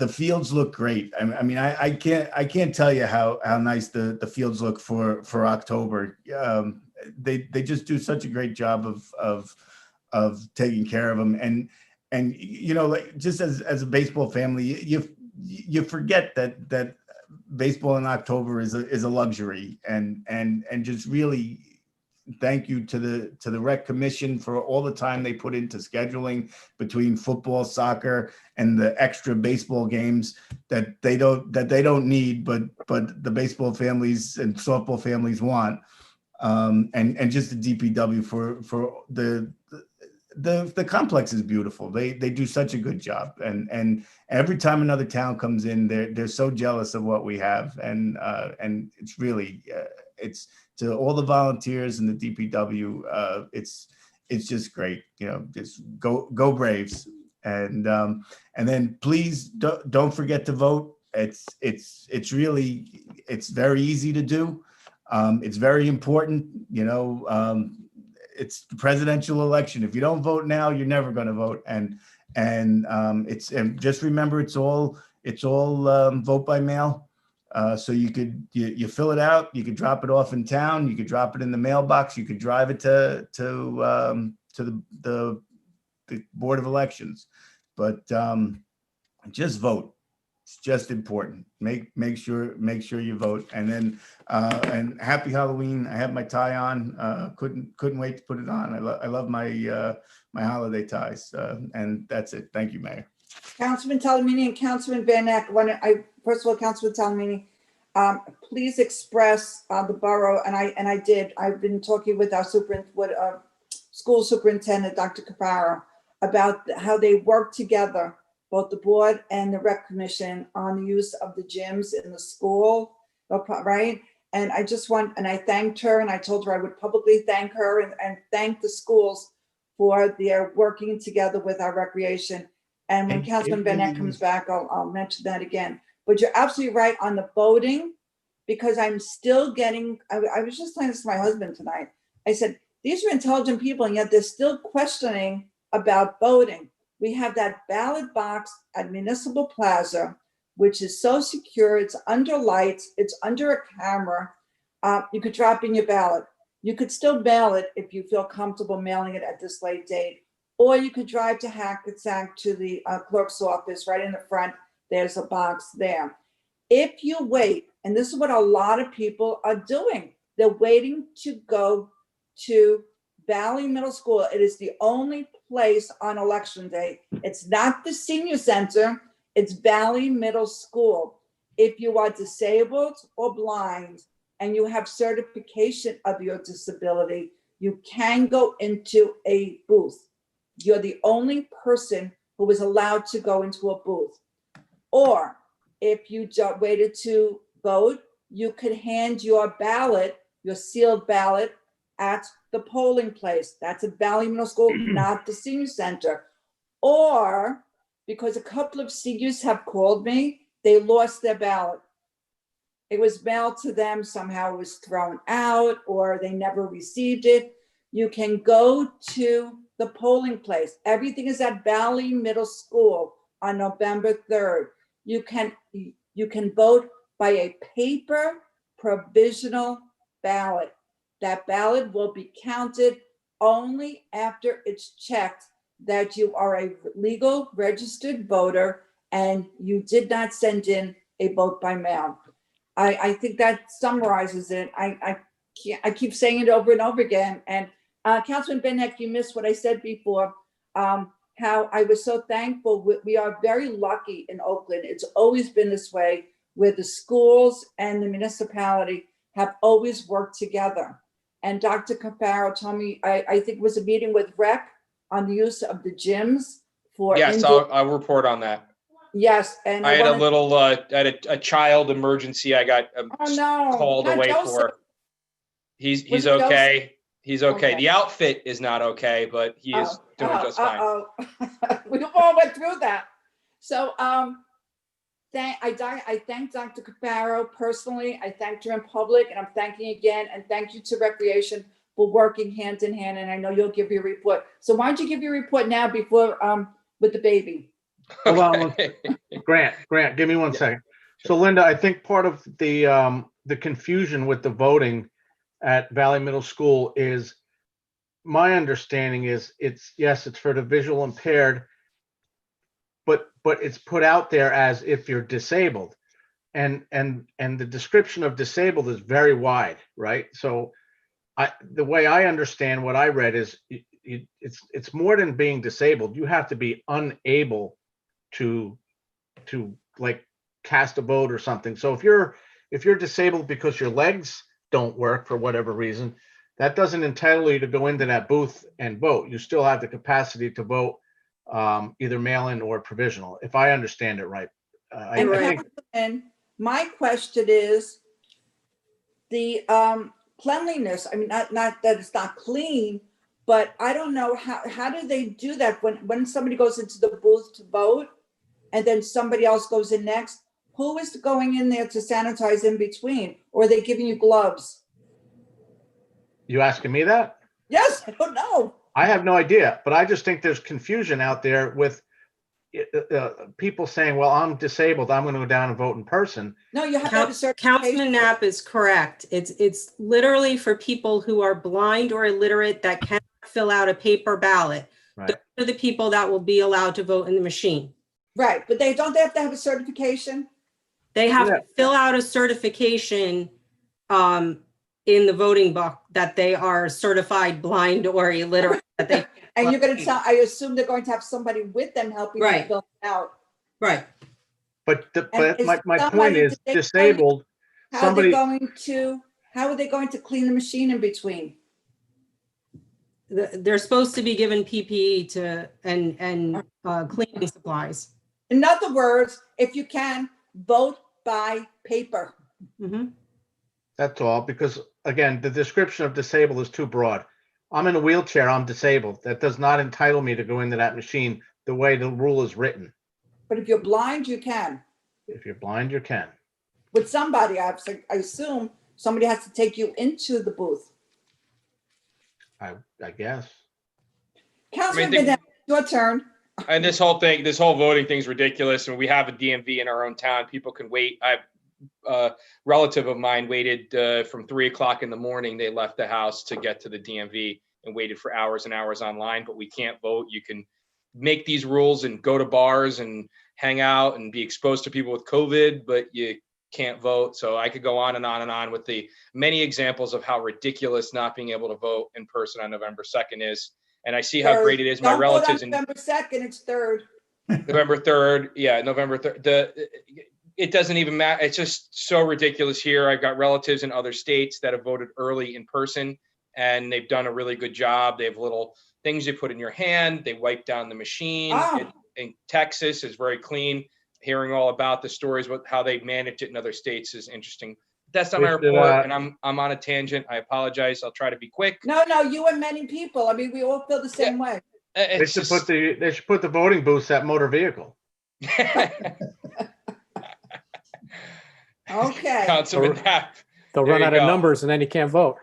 fields look great. I mean, I can't tell you how nice the fields look for October. They just do such a great job of taking care of them, and like, just as a baseball family, you forget that baseball in October is a luxury, and just really thank you to the Rec Commission for all the time they put into scheduling between football, soccer, and the extra baseball games that they don't need, but the baseball families and softball families want, and just the DPW for the complex is beautiful. They do such a good job, and every time another town comes in, they're so jealous of what we have, and it's really it's to all the volunteers and the DPW. It's just great. Just go Braves, and then please don't forget to vote. It's very easy to do. It's very important. It's the presidential election. If you don't vote now, you're never going to vote. And just remember, it's all vote by mail. So you fill it out. You could drop it off in town. You could drop it in the mailbox. You could drive it to the Board of Elections. But just vote. It's just important. Make sure you vote. And then and happy Halloween. I have my tie on. Couldn't wait to put it on. I love my my holiday ties. And that's it. Thank you, Mayor. Councilman Talamini and Councilman Van Eck, first of all, Councilman Talamini, please express the borough, and I did. I've been talking with our school superintendent, Dr. Caparo, about how they work together, both the board and the Rec Commission, on the use of the gyms in the school, right? And I thanked her, and I told her I would publicly thank her and thank the schools for their working together with our recreation. And when Councilman Van Eck comes back, I'll mention that again. But you're absolutely right on the voting, because I'm still getting, I was just telling this to my husband tonight. I said, these are intelligent people, and yet they're still questioning about voting. We have that ballot box at Municipal Plaza, which is so secure. It's under lights. It's under a camera. You could drop in your ballot. You could still mail it if you feel comfortable mailing it at this late date. Or you could drive to Hackensack to the clerk's office right in the front. There's a box there. If you wait, and this is what a lot of people are doing, they're waiting to go to Valley Middle School. It is the only place on election day. It's not the senior center, it's Valley Middle School. If you are disabled or blind and you have certification of your disability, you can go into a booth. You're the only person who is allowed to go into a booth. Or if you waited to vote, you could hand your ballot, your sealed ballot, at the polling place. That's at Valley Middle School, not the senior center. Or because a couple of seniors have called me, they lost their ballot. It was mailed to them, somehow it was thrown out, or they never received it. You can go to the polling place. Everything is at Valley Middle School on November 3rd. You can vote by a paper provisional ballot. That ballot will be counted only after it's checked that you are a legal registered voter and you did not send in a vote by mail. I think that summarizes it. I keep saying it over and over again. And Councilman Benheck, you missed what I said before, how I was so thankful. We are very lucky in Oakland. It's always been this way, where the schools and the municipality have always worked together. And Dr. Caparo told me, I think it was a meeting with Rec on the use of the gyms for. Yes, I'll report on that. Yes, and I had a little, a child emergency I got called not away Joseph. for. He's Was it okay. He's okay. Okay. The outfit is not okay, but he is doing just fine. We all went through that. So I thank Dr. Caparo personally. I thanked her in public, and I'm thanking again. And thank you to Recreation for working hand in hand. And I know you'll give your report. So why don't you give your report now before with the baby? Hold on, Grant, give me 1 second. So Linda, I think part of the confusion with the voting at Valley Middle School is, my understanding is it's for the visual impaired, but it's put out there as if you're disabled, and the description of disabled is very wide, right? So the way I understand what I read is it's more than being disabled. You have to be unable to like cast a vote or something. So if you're disabled because your legs don't work for whatever reason, that doesn't entitle you to go into that booth and vote. You still have the capacity to vote, either mail-in or provisional, if I understand it right. I think And my question is the cleanliness. I mean, not that it's not clean, but I don't know how do they do that when somebody goes into the booth to vote and then somebody else goes in next? Who is going in there to sanitize in between? Or are they giving you gloves? You asking me that? Yes, I don't know. I have no idea, but I just think there's confusion out there with people saying, well, I'm disabled, I'm going to go down and vote in person. No, you have to have a certification. Councilman Knapp is correct. It's literally for people who are blind or illiterate that cannot fill out a paper ballot. Right. Those are the people that will be allowed to vote in the machine. Right, but they have to have a certification. They have to fill out a certification in the voting book that they are certified blind or illiterate. That they And you're going to tell, I assume they're going to have somebody with them helping them fill it out. Right. But And is my point somebody- is, did they disabled, How are they somebody, how are they going to clean the machine in between? They're supposed to be given PPE to and cleaning supplies. In other words, if you can, vote by paper. Mhm. that's all, because again, the description of disabled is too broad. I'm in a wheelchair, I'm disabled. That does not entitle me to go into that machine the way the rule is written. But if you're blind, you can. If you're blind, you can. With somebody, I assume somebody has to take you into the booth. I guess. Councilman think- Bennett, your turn. And this whole voting thing's ridiculous. And we have a DMV in our own town. People can wait. relative of mine waited from 3 o'clock in the morning. They left the house to get to the DMV and waited for hours and hours online, but we can't vote. You can make these rules and go to bars and hang out and be exposed to people with COVID, but you can't vote. So I could go on and on and on with the many examples of how ridiculous not being able to vote in person on November 2nd is. And I see how great it is. My Don't vote on relatives in November 2nd, it's 3rd. November 3rd. Yeah, November 3rd. It doesn't even matter. It's just so ridiculous here. I've got relatives in other states that have voted early in person, and they've done a really good job. They have little things you put in your hand. They wipe down the machine. Oh. In Texas is very clean. Hearing all about the stories, how they manage it in other states is interesting. That's not my We should, report, and I'm on a tangent. I apologize. I'll try to be quick. No, you and many people. I mean, we all feel the same way. They should put the voting booths at motor vehicle. Okay. Councilman Knapp. They'll There run you out of go. numbers and then you can't vote.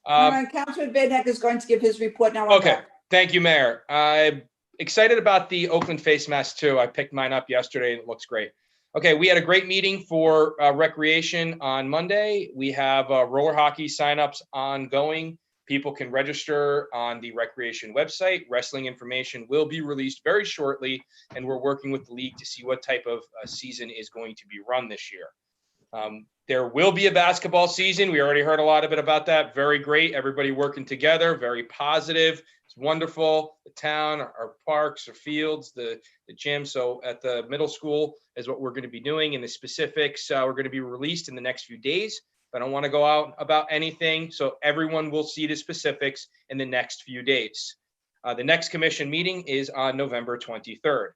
All right, Councilman Van Heck is going to give his report now. Okay, thank you, Mayor. I'm excited about the Oakland face mask too. I picked mine up yesterday and it looks great. Okay, we had a great meeting for recreation on Monday. We have roller hockey signups ongoing. People can register on the recreation website. Wrestling information will be released very shortly, and we're working with the league to see what type of season is going to be run this year. There will be a basketball season. We already heard a lot of it about that. Very great. Everybody working together, very positive. It's wonderful. The town, our parks, our fields, the gym. So at the middle school is what we're going to be doing. And the specifics are going to be released in the next few days. I don't want to go out about anything. So everyone will see the specifics in the next few days. The next commission meeting is on November 23rd.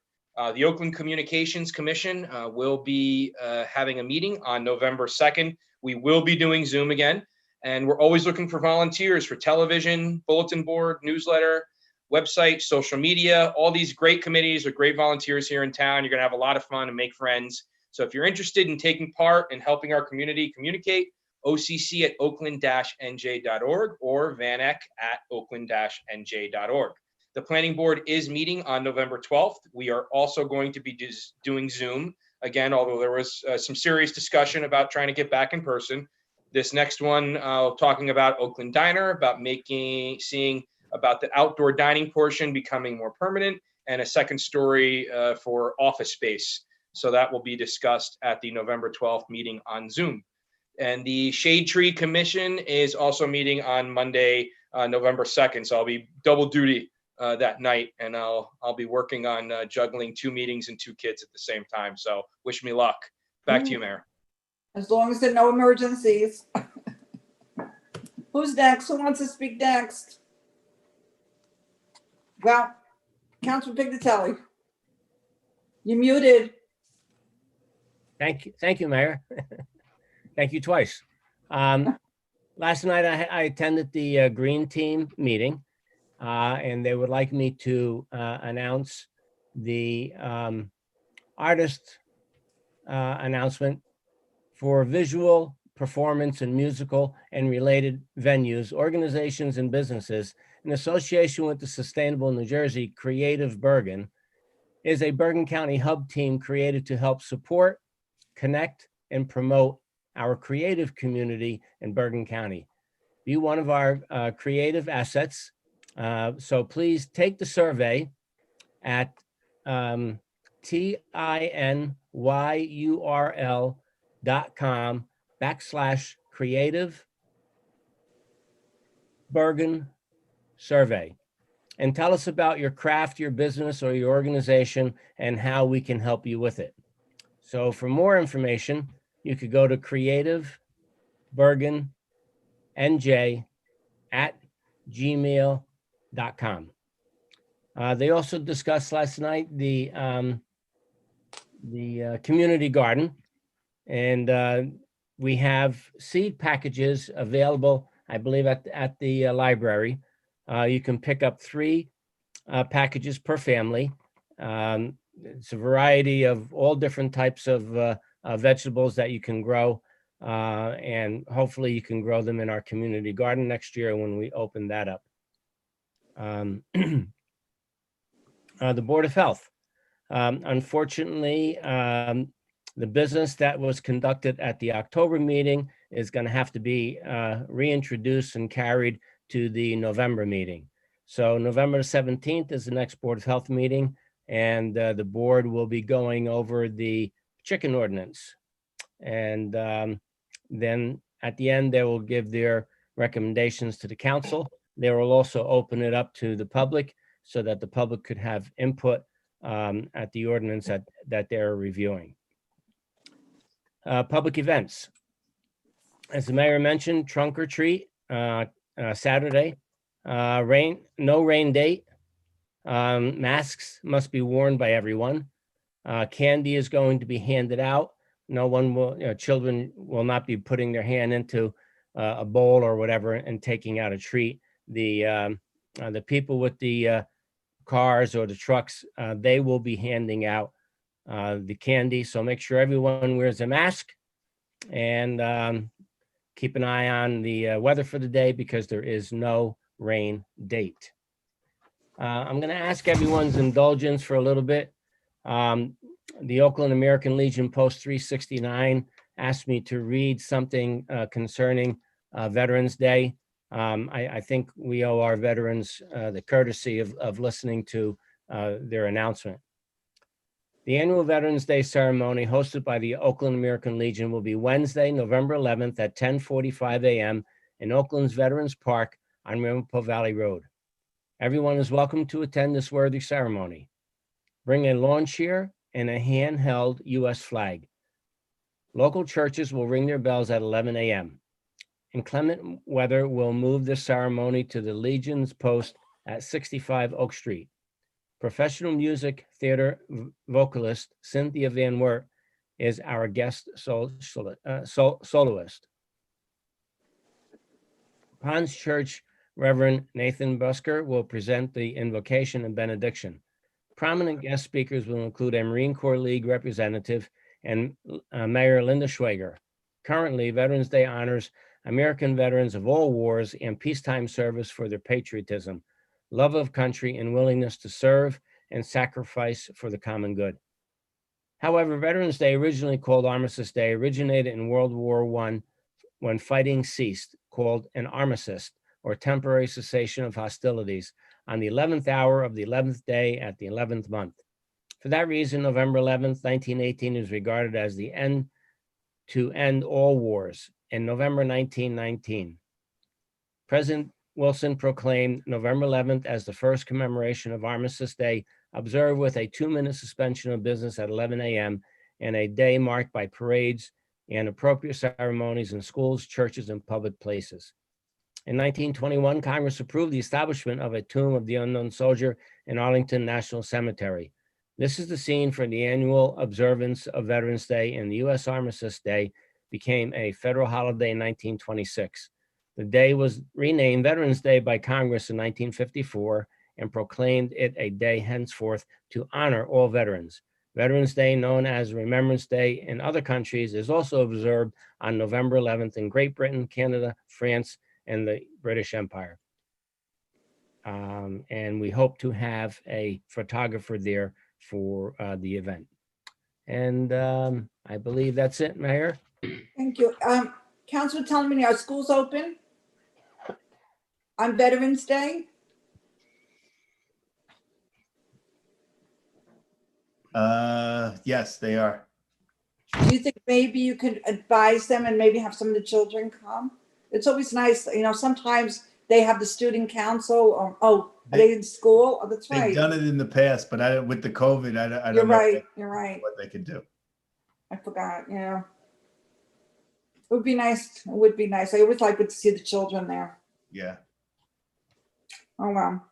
The Oakland Communications Commission will be having a meeting on November 2nd. We will be doing Zoom again, and we're always looking for volunteers for television, bulletin board, newsletter, website, social media. All these great committees are great volunteers here in town. You're going to have a lot of fun and make friends. So if you're interested in taking part in helping our community communicate, occ@oakland-nj.org or vanek@oakland-nj.org. The planning board is meeting on November 12th. We are also going to be doing Zoom again, although there was some serious discussion about trying to get back in person. This next one, talking about Oakland Diner, about seeing about the outdoor dining portion becoming more permanent, and a second story for office space. So that will be discussed at the November 12th meeting on Zoom. And the Shade Tree Commission is also meeting on Monday, November 2nd. So I'll be double duty that night, and I'll be working on juggling 2 meetings and 2 kids at the same time. So wish me luck. Back to you, Mayor. As long as there are no emergencies. Who's next? Who wants to speak next? Well, Councilman Pignatelli, you're muted. Thank you, Mayor. Thank you twice. Last night I attended the Green Team meeting, and they would like me to announce the artist announcement for visual, performance, and musical and related venues, organizations, and businesses in association with the Sustainable New Jersey Creative Bergen is a Bergen County hub team created to help support, connect, and promote our creative community in Bergen County. Be one of our creative assets. So please take the survey at tinyurl.com/creative Bergen and tell us about your craft, your business, or your organization and how we can help you with it. So for more information, you could go to creativebergennj@gmail.com. They also discussed last night the community garden, and we have seed packages available, I believe, at the library. You can pick up 3 packages per family. It's a variety of all different types of vegetables that you can grow, and hopefully you can grow them in our community garden next year when we open that up. The Board of Health. Unfortunately, The business that was conducted at the October meeting is going to have to be reintroduced and carried to the November meeting. So November 17th is the next Board of Health meeting, and the board will be going over the chicken ordinance. And then at the end, they will give their recommendations to the council. They will also open it up to the public so that the public could have input at the ordinance that they're reviewing. Public events. As the mayor mentioned, trunk or treat, Saturday. No rain date. Masks must be worn by everyone. Candy is going to be handed out. No one will, children will not be putting their hand into a bowl or whatever and taking out a treat. The people with the cars or the trucks, they will be handing out the candy. So make sure everyone wears a mask, and keep an eye on the weather for the day because there is no rain date. I'm going to ask everyone's indulgence for a little bit. The Oakland American Legion Post 369 asked me to read something concerning Veterans Day. I think we owe our veterans the courtesy of listening to their announcement. The annual Veterans Day ceremony hosted by the Oakland American Legion will be Wednesday, November 11th at 10:45 a.m. in Oakland's Veterans Park on Ramapo Valley Road. Everyone is welcome to attend this worthy ceremony. Bring a lawn chair and a handheld U.S. flag. Local churches will ring their bells at 11 a.m. Inclement weather will move the ceremony to the Legion's post at 65 Oak Street. Professional music theater vocalist Cynthia Van Wert is our guest soloist. Ponds Church Reverend Nathan Busker will present the invocation and benediction. Prominent guest speakers will include a Marine Corps League representative and Mayor Linda Schwager. Currently, Veterans Day honors American veterans of all wars and peacetime service for their patriotism, love of country, and willingness to serve and sacrifice for the common good. However, Veterans Day, originally called Armistice Day, originated in World War I when fighting ceased, called an armistice, or temporary cessation of hostilities, on the 11th hour of the 11th day at the 11th month. For that reason, November 11th, 1918 is regarded as the end to end all wars, in November 1919. President Wilson proclaimed November 11th as the first commemoration of Armistice Day, observed with a 2-minute suspension of business at 11 a.m. and a day marked by parades and appropriate ceremonies in schools, churches, and public places. In 1921, Congress approved the establishment of a tomb of the unknown soldier in Arlington National Cemetery. This is the scene for the annual observance of Veterans Day, and the U.S. Armistice Day became a federal holiday in 1926. The day was renamed Veterans Day by Congress in 1954 and proclaimed it a day henceforth to honor all veterans. Veterans Day, known as Remembrance Day in other countries, is also observed on November 11th in Great Britain, Canada, France, and the British Empire. And we hope to have a photographer there for the event. And I believe that's it, Mayor. Thank you. Councilman telling me, are schools open on Veterans Day? Yes, they are. Do you think maybe you could advise them and maybe have some of the children come? It's always nice, sometimes they have the student council or, are they in school? Oh, that's They've right. done it in the past, but with the COVID, I You're don't know right, you're right. what they could do. I forgot, yeah. It would be nice, it would be nice. I always like to see the children there. Yeah. Oh, wow.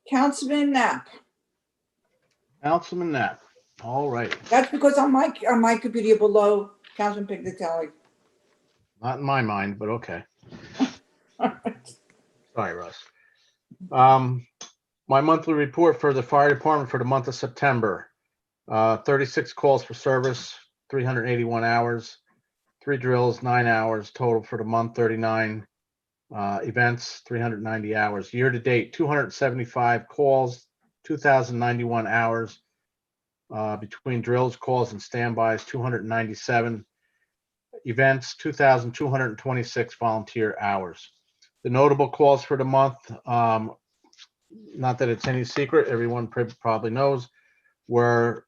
Councilman Knapp. Councilman Knapp. All right. That's because on my computer below, Councilman Pignatelli. Not in my mind, but okay. Sorry, Russ. My monthly report for the fire department for the month of September. 36 calls for service, 381 hours, 3 drills, 9 hours total for the month, 39 events, 390 hours. Year to date, 275 calls, 2,091 hours, Between drills, calls, and standbys, 297 events, 2,226 volunteer hours. The notable calls for the month, not that it's any secret, everyone probably knows, were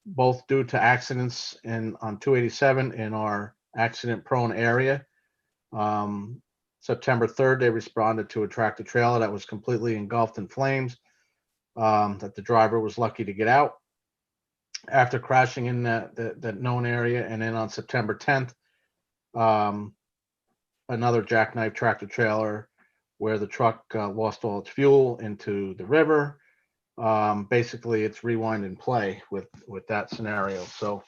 both due to accidents on 287 in our accident-prone area. September 3rd, they responded to a tractor trailer that was completely engulfed in flames, that the driver was lucky to get out after crashing in that known area. And then on September 10th, another jackknife tractor trailer where the truck lost all its fuel into the river. Basically, it's rewind and play with that scenario. So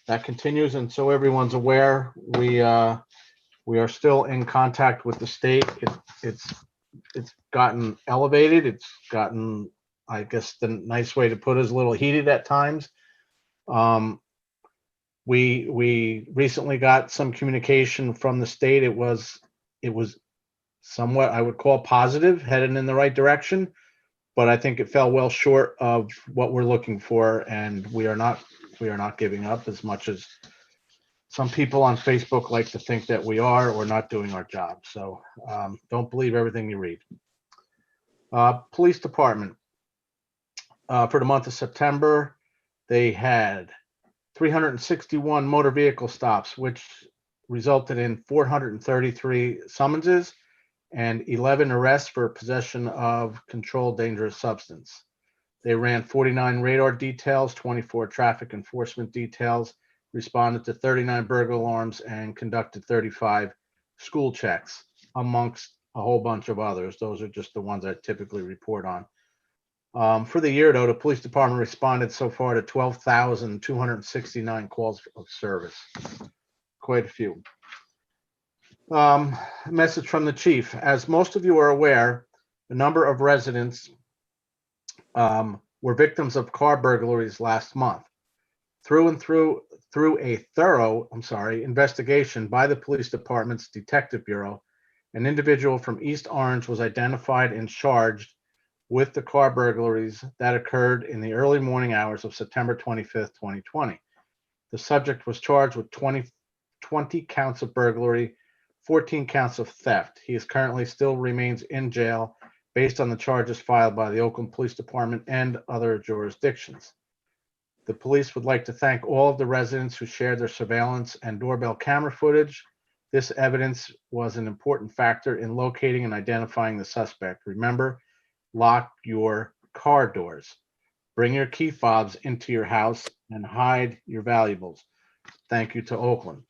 that continues, and so everyone's aware, we are still in contact with the state. It's gotten elevated. It's gotten, I guess the nice way to put it is, a little heated at times. We recently got some communication from the state. It was somewhat, I would call, positive, headed in the right direction, but I think it fell well short of what we're looking for, and we are not giving up as much as some people on Facebook like to think that we are, or not doing our job. So don't believe everything you read. Police department, for the month of September, they had 361 motor vehicle stops, which resulted in 433 summonses and 11 arrests for possession of controlled dangerous substance. They ran 49 radar details, 24 traffic enforcement details, responded to 39 burglar alarms, and conducted 35 school checks, amongst a whole bunch of others. Those are just the ones I typically report on. For the year, though, the police department responded so far to 12,269 calls of service. Quite a few. Message from the chief. As most of you are aware, a number of residents were victims of car burglaries last month. Through a thorough investigation by the police department's detective bureau, an individual from East Orange was identified and charged with the car burglaries that occurred in the early morning hours of September 25th, 2020. The subject was charged with 20 counts of burglary, 14 counts of theft. He currently still remains in jail based on the charges filed by the Oakland Police Department and other jurisdictions. The police would like to thank all of the residents who shared their surveillance and doorbell camera footage. This evidence was an important factor in locating and identifying the suspect. Remember, lock your car doors. Bring your key fobs into your house and hide your valuables. Thank you to Oakland.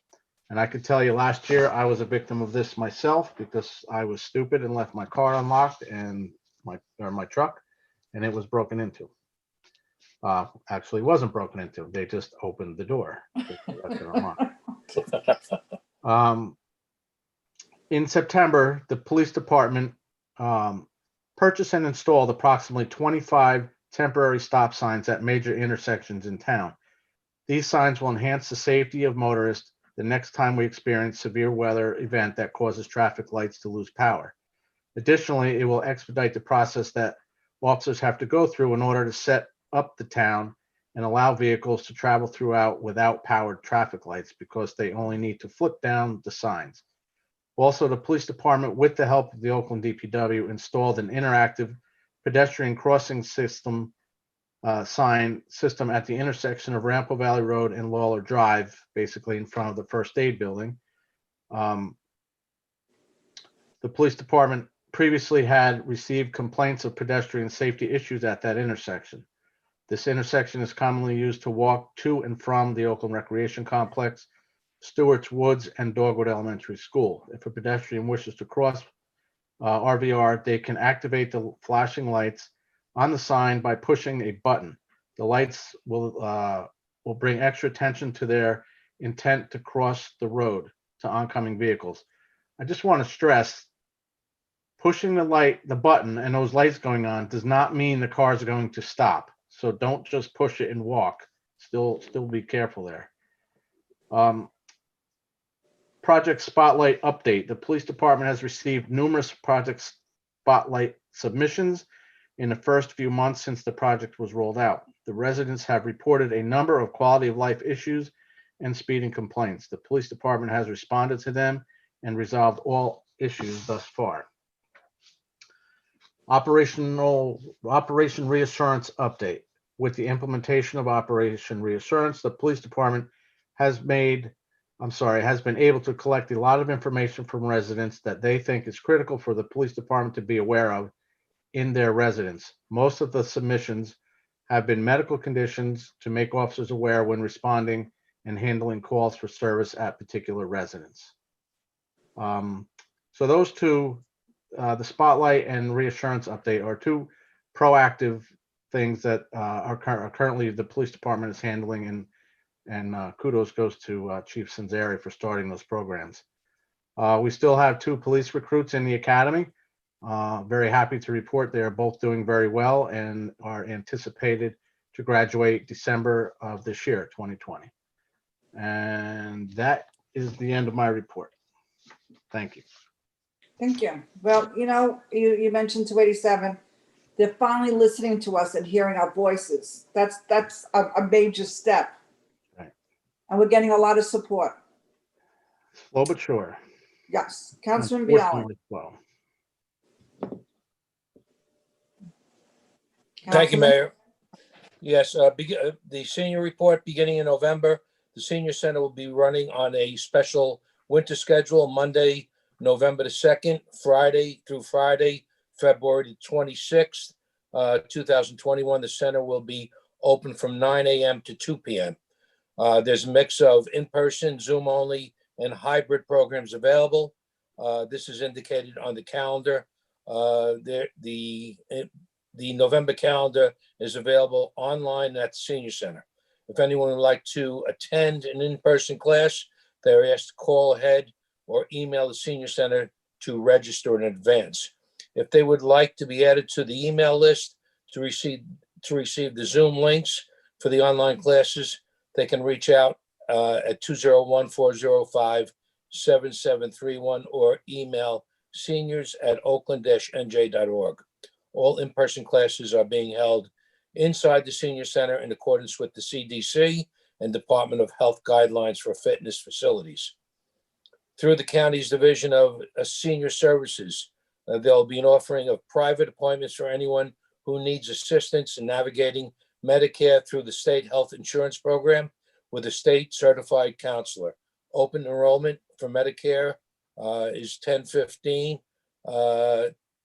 And I can tell you, last year I was a victim of this myself because I was stupid and left my car unlocked and my truck, and it was broken into. Actually, it wasn't broken into. They just opened the door. In September, the police department purchased and installed approximately 25 temporary stop signs at major intersections in town. These signs will enhance the safety of motorists the next time we experience severe weather event that causes traffic lights to lose power. Additionally, it will expedite the process that officers have to go through in order to set up the town and allow vehicles to travel throughout without powered traffic lights, because they only need to flip down the signs. Also, the police department, with the help of the Oakland DPW, installed an interactive pedestrian crossing system sign system at the intersection of Rampo Valley Road and Lawler Drive, basically in front of the first aid building. The police department previously had received complaints of pedestrian safety issues at that intersection. This intersection is commonly used to walk to and from the Oakland Recreation Complex, Stewart's Woods, and Dogwood Elementary School. If a pedestrian wishes to cross RVR, they can activate the flashing lights on the sign by pushing a button. The lights will bring extra attention to their intent to cross the road to oncoming vehicles. I just want to stress, pushing the button and those lights going on does not mean the car is going to stop. So don't just push it and walk. Still be careful there. Project Spotlight update. The police department has received numerous Project Spotlight submissions in the first few months since the project was rolled out. The residents have reported a number of quality of life issues and speeding complaints. The police department has responded to them and resolved all issues thus far. Operation Reassurance update. With the implementation of Operation Reassurance, the police department has been able to collect a lot of information from residents that they think is critical for the police department to be aware of in their residence. Most of the submissions have been medical conditions to make officers aware when responding and handling calls for service at particular residents. So those two, the Spotlight and Reassurance update, are two proactive things that are currently the police department is handling, and kudos goes to Chief Sanzari for starting those programs. We still have 2 police recruits in the academy. Very happy to report they are both doing very well and are anticipated to graduate December of this year, 2020. And that is the end of my report. Thank you. Thank you. Well, you mentioned 287. They're finally listening to us and hearing our voices. That's a major step. Right. And we're getting a lot of support. Slow but sure. Yes. Councilman Bialy. Unfortunately slow. Thank you, Councilman? Mayor. Yes, the senior report beginning in November, the senior center will be running on a special winter schedule, Monday, November the 2nd, Friday through Friday, February the 26th, 2021. The center will be open from 9 a.m. to 2 p.m. There's a mix of in-person, Zoom only, and hybrid programs available. This is indicated on the calendar. The November calendar is available online at the senior center. If anyone would like to attend an in-person class, they're asked to call ahead or email the senior center to register in advance. If they would like to be added to the email list to receive the Zoom links for the online classes, they can reach out at 201-405-7731 or email seniors@oakland-nj.org. All in-person classes are being held inside the senior center in accordance with the CDC and Department of Health guidelines for fitness facilities. Through the county's Division of Senior Services, there'll be an offering of private appointments for anyone who needs assistance in navigating Medicare through the state health insurance program with a state certified counselor. Open enrollment for Medicare is 10/15,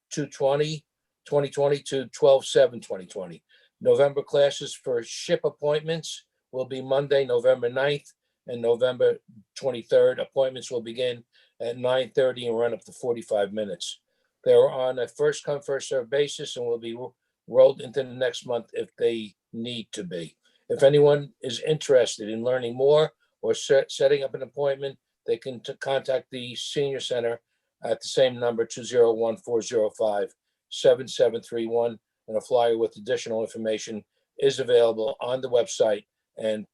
2020 to 12/7/2020. November classes for SHIP appointments will be Monday, November 9th and November 23rd. Appointments will begin at 9:30 and run up to 45 minutes. They're on a first come, first served basis and will be rolled into the next month if they need to be. If anyone is interested in learning more or setting up an appointment, they can contact the senior center at the same number, 201-405-7731, and a flyer with additional information is available on the website and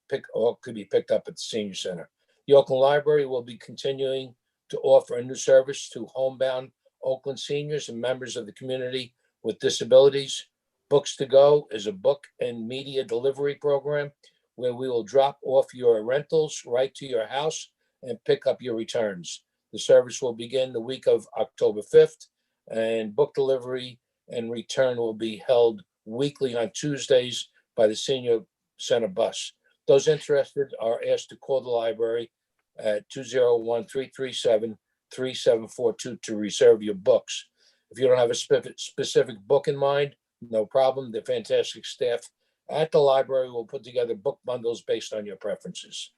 could be picked up at the senior center. The Oakland Library will be continuing to offer a new service to homebound Oakland seniors and members of the community with disabilities. Books to Go is a book and media delivery program where we will drop off your rentals right to your house and pick up your returns. The service will begin the week of October 5th, and book delivery and return will be held weekly on Tuesdays by the senior center bus. Those interested are asked to call the library at 201-337-3742 to reserve your books. If you don't have a specific book in mind, no problem. The fantastic staff at the library will put together book bundles based on your preferences.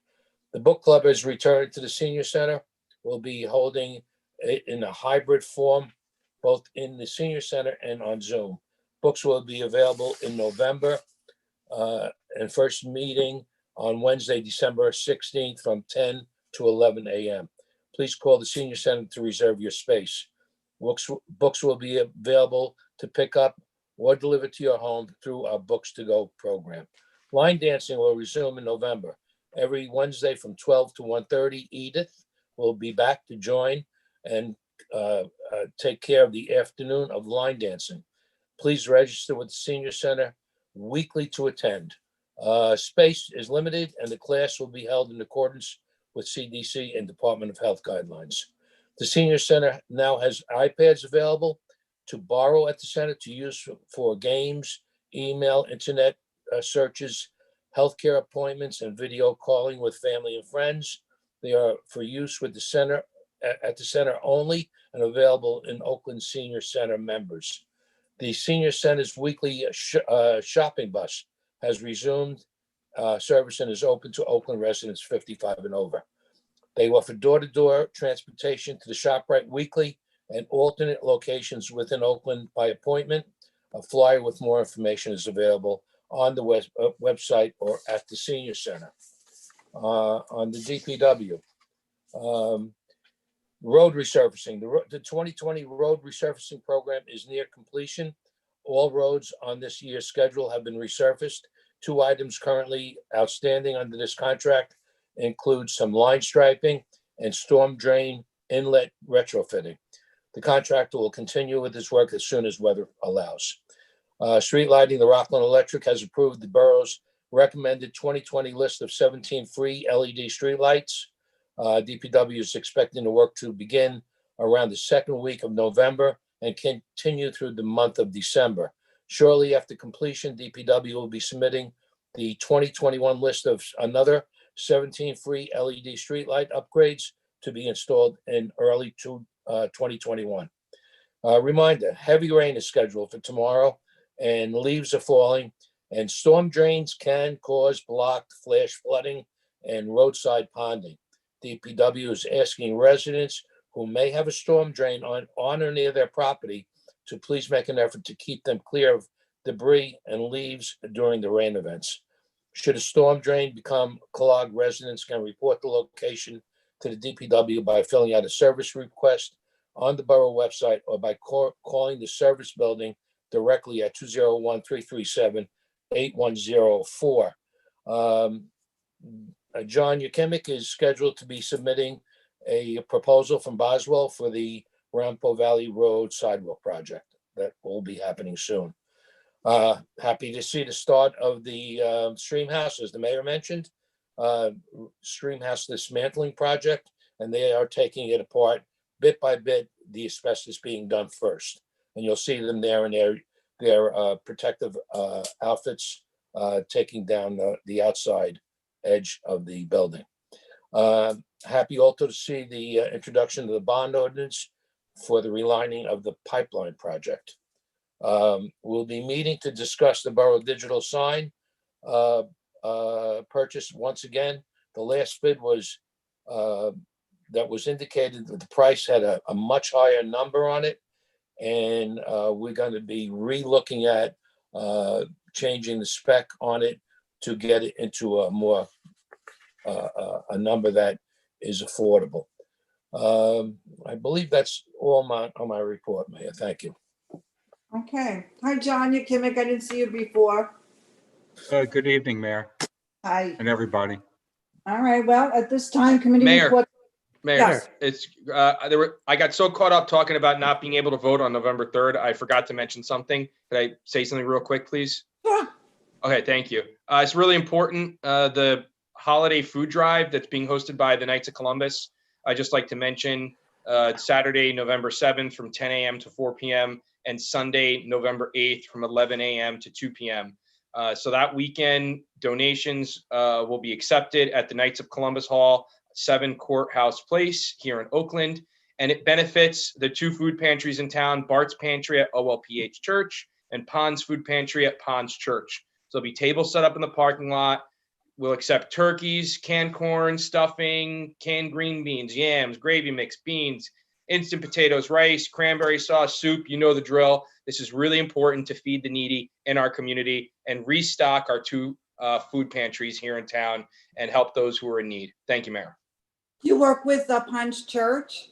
The book club has returned to the senior center. We'll be holding it in a hybrid form, both in the senior center and on Zoom. Books will be available in November and first meeting on Wednesday, December 16th from 10 to 11 a.m. Please call the senior center to reserve your space. Books will be available to pick up or delivered to your home through our Books to Go program. Line dancing will resume in November. Every Wednesday from 12 to 1:30, Edith will be back to join and take care of the afternoon of line dancing. Please register with the Senior Center weekly to attend. Space is limited and the class will be held in accordance with CDC and Department of Health guidelines. The senior center now has iPads available to borrow at the center to use for games, email, internet searches, healthcare appointments, and video calling with family and friends. They are for use with the center at the center only and available in Oakland Senior Center members. The Senior Center's weekly shopping bus has resumed service and is open to Oakland residents 55 and over. They offer door-to-door transportation to the ShopRite weekly and alternate locations within Oakland by appointment. A flyer with more information is available on the website or at the Senior Center. On the DPW. Road resurfacing. The 2020 road resurfacing program is near completion. All roads on this year's schedule have been resurfaced. 2 items currently outstanding under this contract include some line striping and storm drain inlet retrofitting. The contractor will continue with this work as soon as weather allows. Street lighting, the Rockland Electric has approved the borough's recommended 2020 list of 17 free LED streetlights. DPW is expecting the work to begin around the second week of November and continue through the month of December. Shortly after completion, DPW will be submitting the 2021 list of another 17 free LED streetlight upgrades to be installed in early 2021. Reminder, heavy rain is scheduled for tomorrow and leaves are falling, and storm drains can cause blocked flash flooding and roadside ponding. DPW is asking residents who may have a storm drain on or near their property to please make an effort to keep them clear of debris and leaves during the rain events. Should a storm drain become clogged, residents can report the location to the DPW by filling out a service request on the borough website or by calling the service building directly at 201-337-8104. John Yakimic is scheduled to be submitting a proposal from Boswell for the Rampo Valley Road sidewalk project. That will be happening soon. Happy to see the start of the Stream House, as the mayor mentioned, Stream House dismantling project, and they are taking it apart bit by bit, the asbestos being done first. And you'll see them there in their protective outfits taking down the outside edge of the building. Happy also to see the introduction of the bond ordinance for the relining of the pipeline project. We'll be meeting to discuss the borough digital sign purchase once again. The last bid was that was indicated that the price had a much higher number on it, and we're going to be re-looking at changing the spec on it to get it into a more a number that is affordable. I believe that's all on my report, Mayor. Thank you. Okay. Hi, John Yakimic. I didn't see you before. Good evening, Mayor Hi. and everybody. All right. Well, at this time, committee Mayor. report. Mayor, Yes. it's I got so caught up talking about not being able to vote on November 3rd. I forgot to mention something. Could I say something real quick, please? Sure. Okay, thank you. It's really important. The holiday food drive that's being hosted by the Knights of Columbus. I just like to mention Saturday, November 7th from 10 a.m. to 4 p.m. and Sunday, November 8th from 11 a.m. to 2 p.m. So that weekend, donations will be accepted at the Knights of Columbus Hall, 7 Courthouse Place here in Oakland. And it benefits the 2 food pantries in town, Bart's Pantry at OLPH Church and Pond's Food Pantry at Pond's Church. So there'll be tables set up in the parking lot. We'll accept turkeys, canned corn, stuffing, canned green beans, yams, gravy mix, beans, instant potatoes, rice, cranberry sauce, soup. You know the drill. This is really important to feed the needy in our community and restock our 2 food pantries here in town and help those who are in need. Thank you, Mayor. You work with Pond's Church?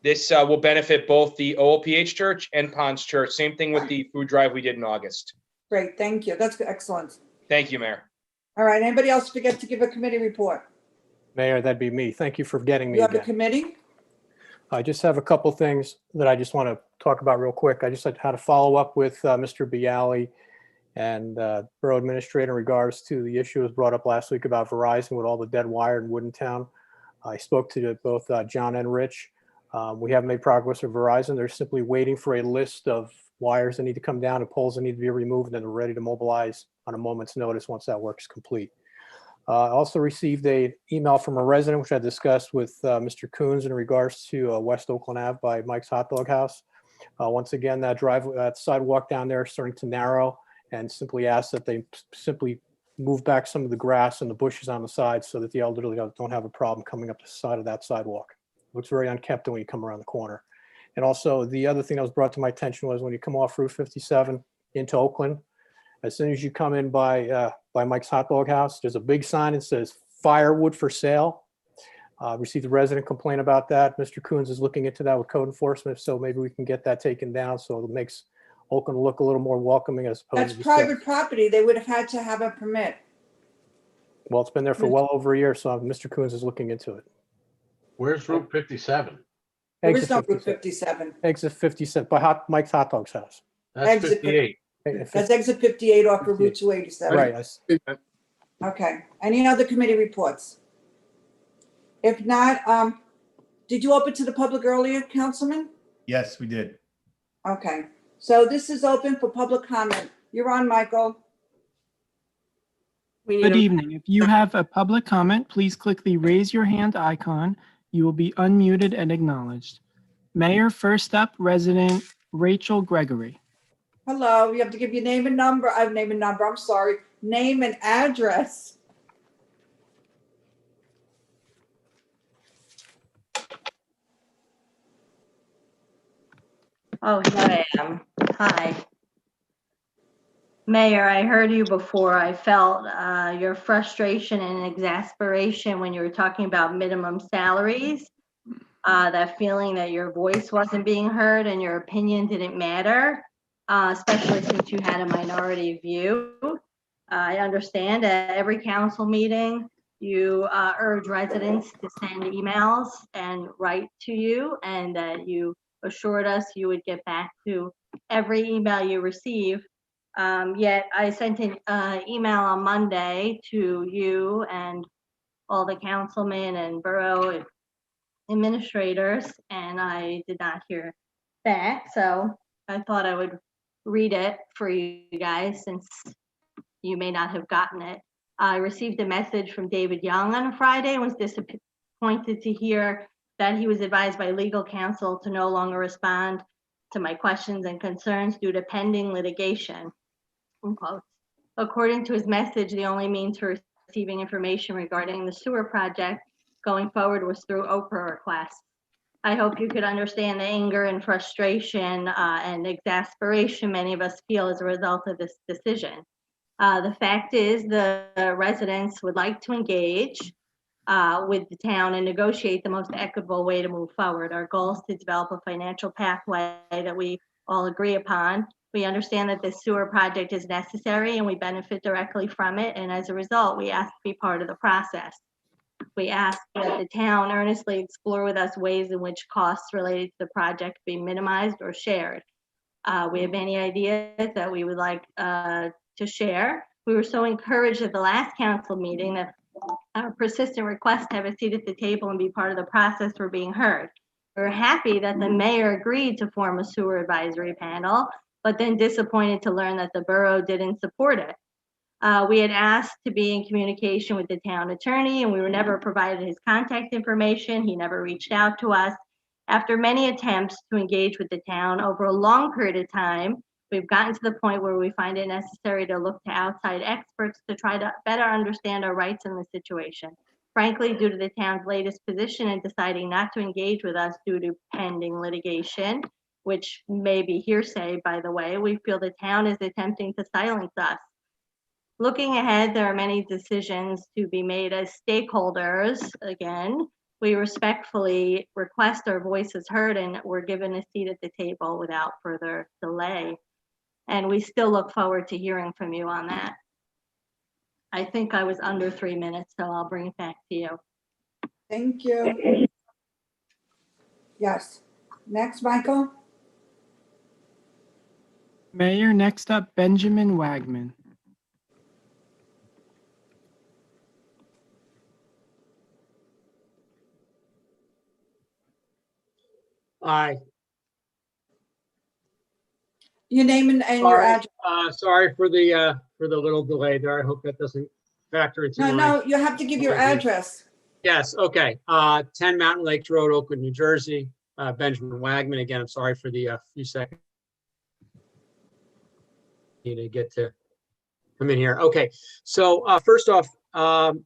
This will benefit both the OLPH Church and Pond's Church. Same thing with the food drive we did in August. Great. Thank you. That's excellent. Thank you, Mayor. All right. Anybody else forget to give a committee report? Mayor, that'd be me. Thank you for getting me You have a again. committee? I just have a couple things that I just want to talk about real quick. I just had to follow up with Mr. Bialy And Borough Administrator, in regards to the issue was brought up last week about Verizon with all the dead wire in Wooden Town. I spoke to both John and Rich. We haven't made progress with Verizon. They're simply waiting for a list of wires that need to come down and poles that need to be removed, and they're ready to mobilize on a moment's notice once that work is complete. I also received an email from a resident, which I discussed with Mr. Coons in regards to West Oakland Ave by Mike's Hot Dog House. Once again, that sidewalk down there is starting to narrow, and simply ask that they simply move back some of the grass and the bushes on the side so that the elderly don't have a problem coming up the side of that sidewalk. Looks very unkempt when you come around the corner. And also, the other thing that was brought to my attention was when you come off Route 57 into Oakland, as soon as you come in by Mike's Hot Dog House, there's a big sign that says firewood for sale. Received a resident complaint about that. Mr. Coons is looking into that with code enforcement, so maybe we can get that taken down so it makes Oakland look a little more welcoming as opposed That's to. private property. They would have had to have a permit. Well, it's been there for well over a year, so Mr. Coons is looking into it. Where's Route 57? There is Exit no Route 57. 57. Exit 57 by Mike's Hot Dog's house. That's Exit 58. That's exit 58 off of Route 287. Right. Okay. Any other committee reports? If not, did you open to the public earlier, Councilman? Yes, we did. Okay. So this is open for public comment. You're on, Michael. Good evening. If you have a public comment, please click the raise your hand icon. You will be unmuted and acknowledged. Mayor, first up, resident Rachel Gregory. Hello. You have to give your name and number. I'm sorry. Name and address. Oh, here I am. Hi. Mayor, I heard you before. I felt your frustration and exasperation when you were talking about minimum salaries. That feeling that your voice wasn't being heard and your opinion didn't matter, especially since you had a minority view. I understand at every council meeting, you urge residents to send emails and write to you, and that you assured us you would get back to every email you receive. Yet I sent an email on Monday to you and all the councilmen and borough administrators, and I did not hear back. So I thought I would read it for you guys since you may not have gotten it. I received a message from David Young on a Friday and was disappointed to hear that he was advised by legal counsel to no longer respond to my questions and concerns due to pending litigation. Unquote. According to his message, the only means for receiving information regarding the sewer project going forward was through Oprah requests. I hope you could understand the anger and frustration and exasperation many of us feel as a result of this decision. The fact is the residents would like to engage with the town and negotiate the most equitable way to move forward. Our goal is to develop a financial pathway that we all agree upon. We understand that this sewer project is necessary and we benefit directly from it. And as a result, we ask to be part of the process. We ask that the town earnestly explore with us ways in which costs related to the project be minimized or shared. We have many ideas that we would like to share. We were so encouraged at the last council meeting that our persistent request to have a seat at the table and be part of the process were being heard. We're happy that the mayor agreed to form a sewer advisory panel, but then disappointed to learn that the borough didn't support it. We had asked to be in communication with the town attorney and we were never provided his contact information. He never reached out to us. After many attempts to engage with the town over a long period of time, we've gotten to the point where we find it necessary to look to outside experts to try to better understand our rights in the situation. Frankly, due to the town's latest position in deciding not to engage with us due to pending litigation, which may be hearsay, by the way, we feel the town is attempting to silence us. Looking ahead, there are many decisions to be made as stakeholders. Again, we respectfully request our voices heard and we're given a seat at the table without further delay. And we still look forward to hearing from you on that. I think I was under 3 minutes, so I'll bring it back to you. Thank you. Yes. Next, Michael. Mayor, next up, Benjamin Wagman. Aye. Your name and your Sorry, address. sorry for the little delay there. I hope that doesn't factor into No, my. no, you have to give your address. Yes, okay. 10 Mountain Lakes Road, Oakwood, New Jersey. Benjamin Wagman. Again, I'm sorry for the few seconds. Need to get to come in here. Okay, so first off,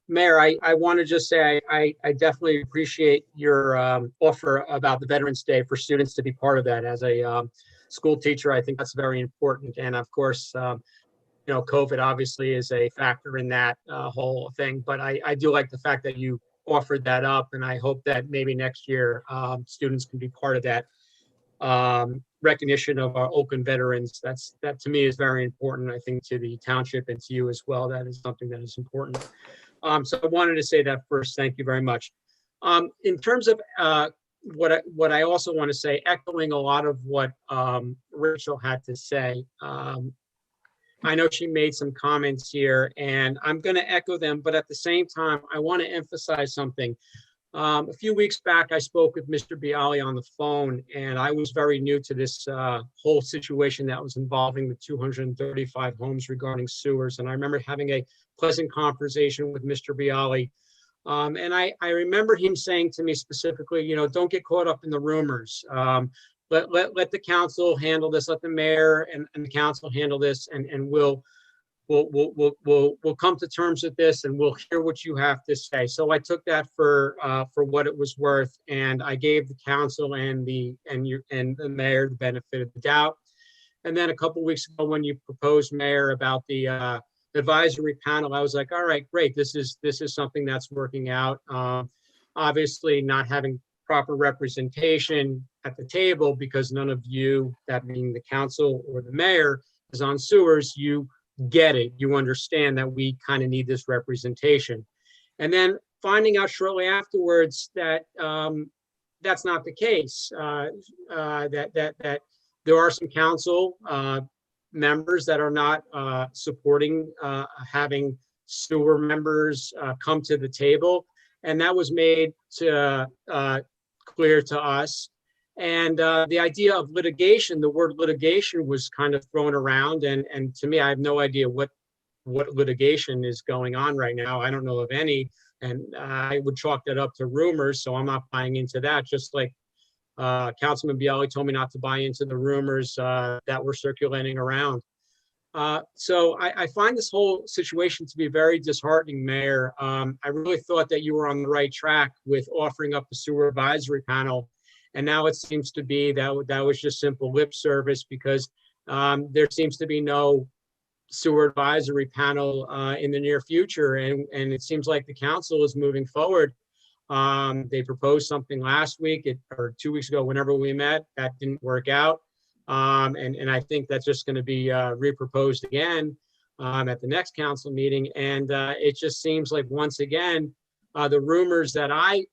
Mayor, I want to just say I definitely appreciate your offer about the Veterans Day for students to be part of that. As a school teacher, I think that's very important. And of course, you know, COVID obviously is a factor in that whole thing. But I do like the fact that you offered that up, and I hope that maybe next year students can be part of that recognition of our Oakland veterans. That to me is very important. I think to the township and to you as well, that is something that is important. So I wanted to say that first. Thank you very much. In terms of what I also want to say, echoing a lot of what Rachel had to say. I know she made some comments here, and I'm going to echo them, but at the same time, I want to emphasize something. A few weeks back, I spoke with Mr. Bialy on the phone, and I was very new to this whole situation that was involving the 235 homes regarding sewers. And I remember having a pleasant conversation with Mr. Bialy. And I remember him saying to me specifically, you know, don't get caught up in the rumors. Let the council handle this, let the mayor and the council handle this, and we'll come to terms with this, and we'll hear what you have to say. So I took that for what it was worth, and I gave the council and the mayor the benefit of the doubt. And then a couple of weeks ago, when you proposed, Mayor, about the advisory panel, I was like, all right, great. This is something that's working out. Obviously, not having proper representation at the table because none of you, that being the council or the mayor, is on sewers. You get it. You understand that we kind of need this representation. And then finding out shortly afterwards that that's not the case. That there are some council members that are not supporting having sewer members come to the table, and that was made clear to us. And the idea of litigation, the word litigation was kind of thrown around. And to me, I have no idea what litigation is going on right now. I don't know of any. And I would chalk that up to rumors. So I'm not buying into that. Just like Councilman Bialy told me not to buy into the rumors that were circulating around. So I find this whole situation to be very disheartening, Mayor. I really thought that you were on the right track with offering up the sewer advisory panel. And now it seems to be that was just simple lip service because there seems to be no sewer advisory panel in the near future. And it seems like the council is moving forward. They proposed something last week or 2 weeks ago, whenever we met. That didn't work out. And I think that's just going to be reproposed again at the next council meeting. And it just seems like, once again, the rumors that I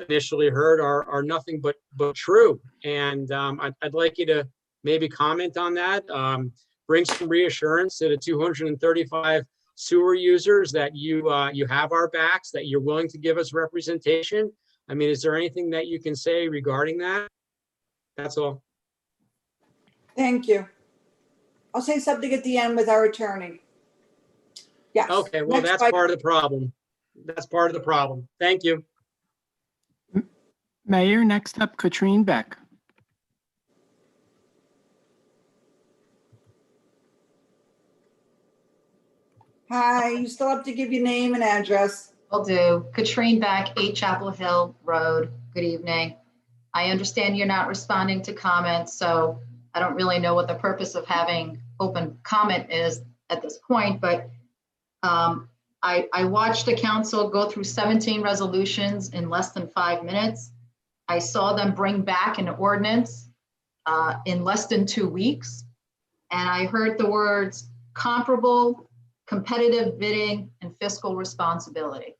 initially heard are nothing but true. And I'd like you to maybe comment on that, bring some reassurance to the 235 sewer users that you have our backs, that you're willing to give us representation. I mean, is there anything that you can say regarding that? That's all. Thank you. I'll say something at the end with our attorney. Yes. Okay, well, Next that's part of the problem. That's part of the problem. Thank you. Mayor, next up, Katrine Beck. Hi, you still have to give your name and address. Will do. Katrine Beck, 8 Chapel Hill Road. Good evening. I understand you're not responding to comments, so I don't really know what the purpose of having open comment is at this point, but I watched the council go through 17 resolutions in less than 5 minutes. I saw them bring back an ordinance in less than 2 weeks. And I heard the words comparable, competitive bidding, and fiscal responsibility.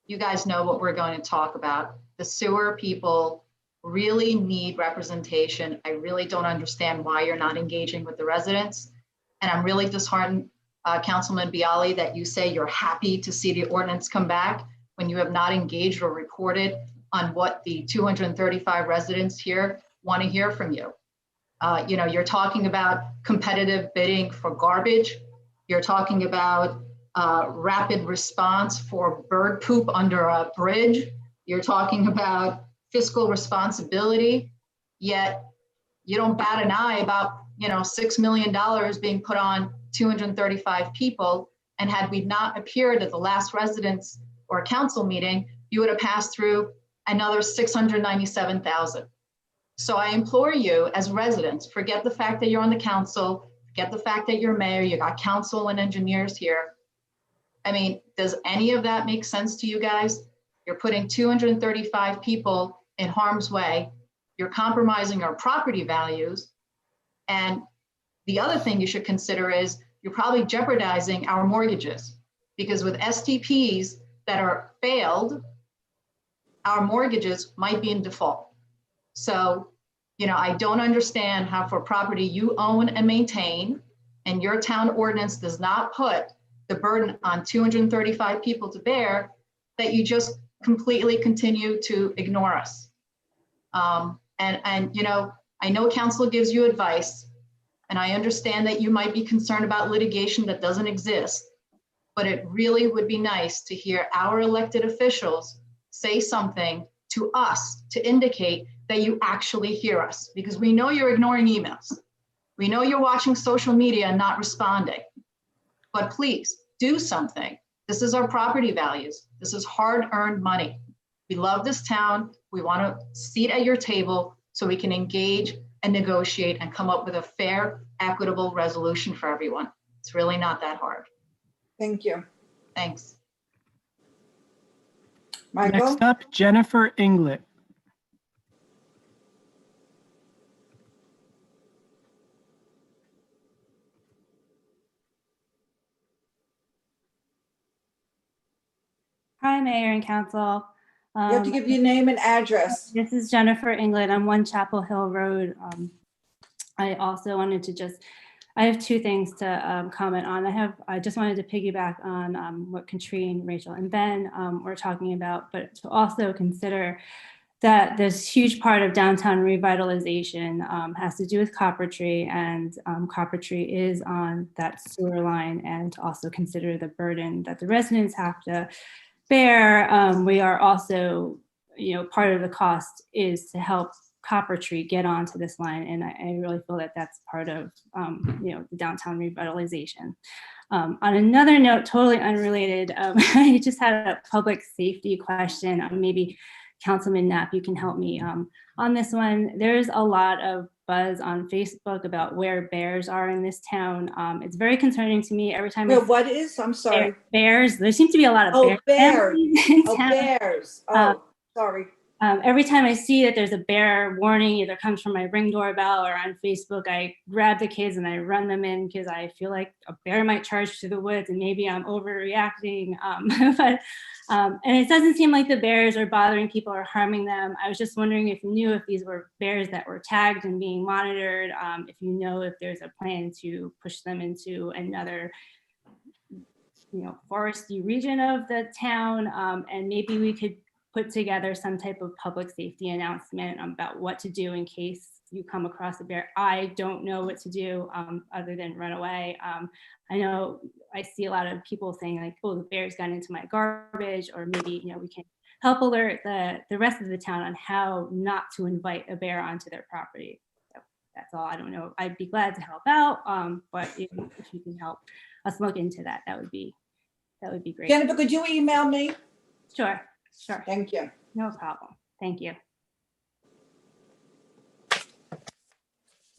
You guys know what we're going to talk about. The sewer people really need representation. I really don't understand why you're not engaging with the residents. And I'm really disheartened, Councilman Bialy, that you say you're happy to see the ordinance come back when you have not engaged or reported on what the 235 residents here want to hear from you. You're talking about competitive bidding for garbage. You're talking about rapid response for bird poop under a bridge. You're talking about fiscal responsibility, yet you don't bat an eye about, $6 million being put on 235 people. And had we not appeared at the last residence or council meeting, you would have passed through another 697,000. So I implore you as residents, forget the fact that you're on the council, forget the fact that you're mayor, you got council and engineers here. I mean, does any of that make sense to you guys? You're putting 235 people in harm's way. You're compromising our property values. And the other thing you should consider is you're probably jeopardizing our mortgages, because with STPs that are failed, our mortgages might be in default. So, I don't understand how for property you own and maintain, and your town ordinance does not put the burden on 235 people to bear, that you just completely continue to ignore us. I know council gives you advice, and I understand that you might be concerned about litigation that doesn't exist, but it really would be nice to hear our elected officials say something to us to indicate that you actually hear us, because we know you're ignoring emails. We know you're watching social media and not responding, but please do something. This is our property values. This is hard-earned money. We love this town. We want a seat at your table so we can engage and negotiate and come up with a fair, equitable resolution for everyone. It's really not that hard. Thank you. Thanks. Michael? Next up, Jennifer Inglet. Hi, Mayor and Council. You have to give your name and address. This is Jennifer England. I'm 1 Chapel Hill Road. I also wanted to I have two things to comment on. I just wanted to piggyback on what Katrine, Rachel, and Ben were talking about, but to also consider that this huge part of downtown revitalization has to do with Copper Tree, and Copper Tree is on that sewer line, and to also consider the burden that the residents have to bear. We are also, part of the cost is to help Copper Tree get onto this line, and I really feel that that's part of, the downtown revitalization. On another note, totally unrelated, I just had a public safety question. Maybe Councilman Knapp, you can help me on this one. There's a lot of buzz on Facebook about where bears are in this town. It's very concerning to me every time. What is? I'm sorry. Bears. There seems to be a lot of bears. Bears. Sorry. Every time I see that there's a bear warning, either comes from my Ring doorbell or on Facebook, I grab the kids and I run them in because I feel like a bear might charge through the woods, and maybe I'm overreacting. And it doesn't seem like the bears are bothering people or harming them. I was just wondering if you knew if these were bears that were tagged and being monitored, if you know if there's a plan to push them into another foresty region of the town, and maybe we could put together some type of public safety announcement about what to do in case you come across a bear. I don't know what to do other than run away. I know I see a lot of people saying like, oh, the bear's got into my garbage, or maybe, we can help alert the rest of the town on how not to invite a bear onto their property. So that's all. I don't know. I'd be glad to help out, but if you can help us look into that, that would be great. Jennifer, could you email me? Sure. Thank you. No problem. Thank you.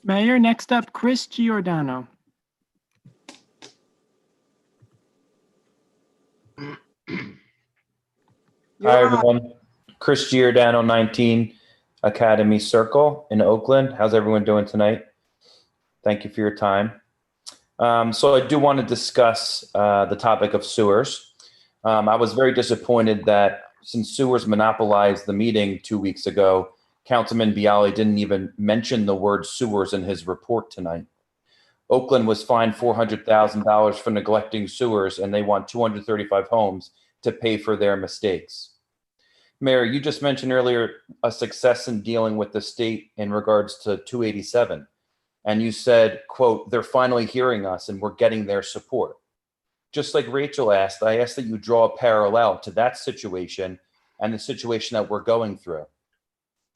Mayor, next up, Chris Giordano. Hi, everyone. Chris Giordano, 19 Academy Circle in Oakland. How's everyone doing tonight? Thank you for your time. So I do want to discuss the topic of sewers. I was very disappointed that since sewers monopolized the meeting 2 weeks ago, Councilman Bialy didn't even mention the word sewers in his report tonight. Oakland was fined $400,000 for neglecting sewers, and they want 235 homes to pay for their mistakes. Mayor, you just mentioned earlier a success in dealing with the state in regards to 287. And you said, quote, they're finally hearing us and we're getting their support. Just like Rachel asked, I asked that you draw a parallel to that situation and the situation that we're going through.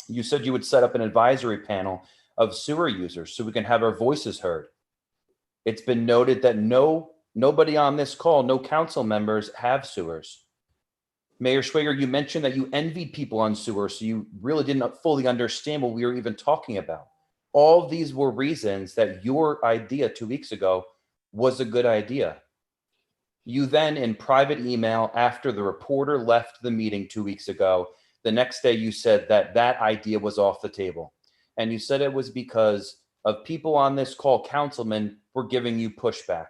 You said you would set up an advisory panel of sewer users so we can have our voices heard. It's been noted that nobody on this call, no council members have sewers. Mayor Schwager, you mentioned that you envied people on sewers, so you really didn't fully understand what we were even talking about. All these were reasons that your idea 2 weeks ago was a good idea. You then, in private email, after the reporter left the meeting 2 weeks ago, the next day you said that that idea was off the table. And you said it was because of people on this call, councilmen, were giving you pushback.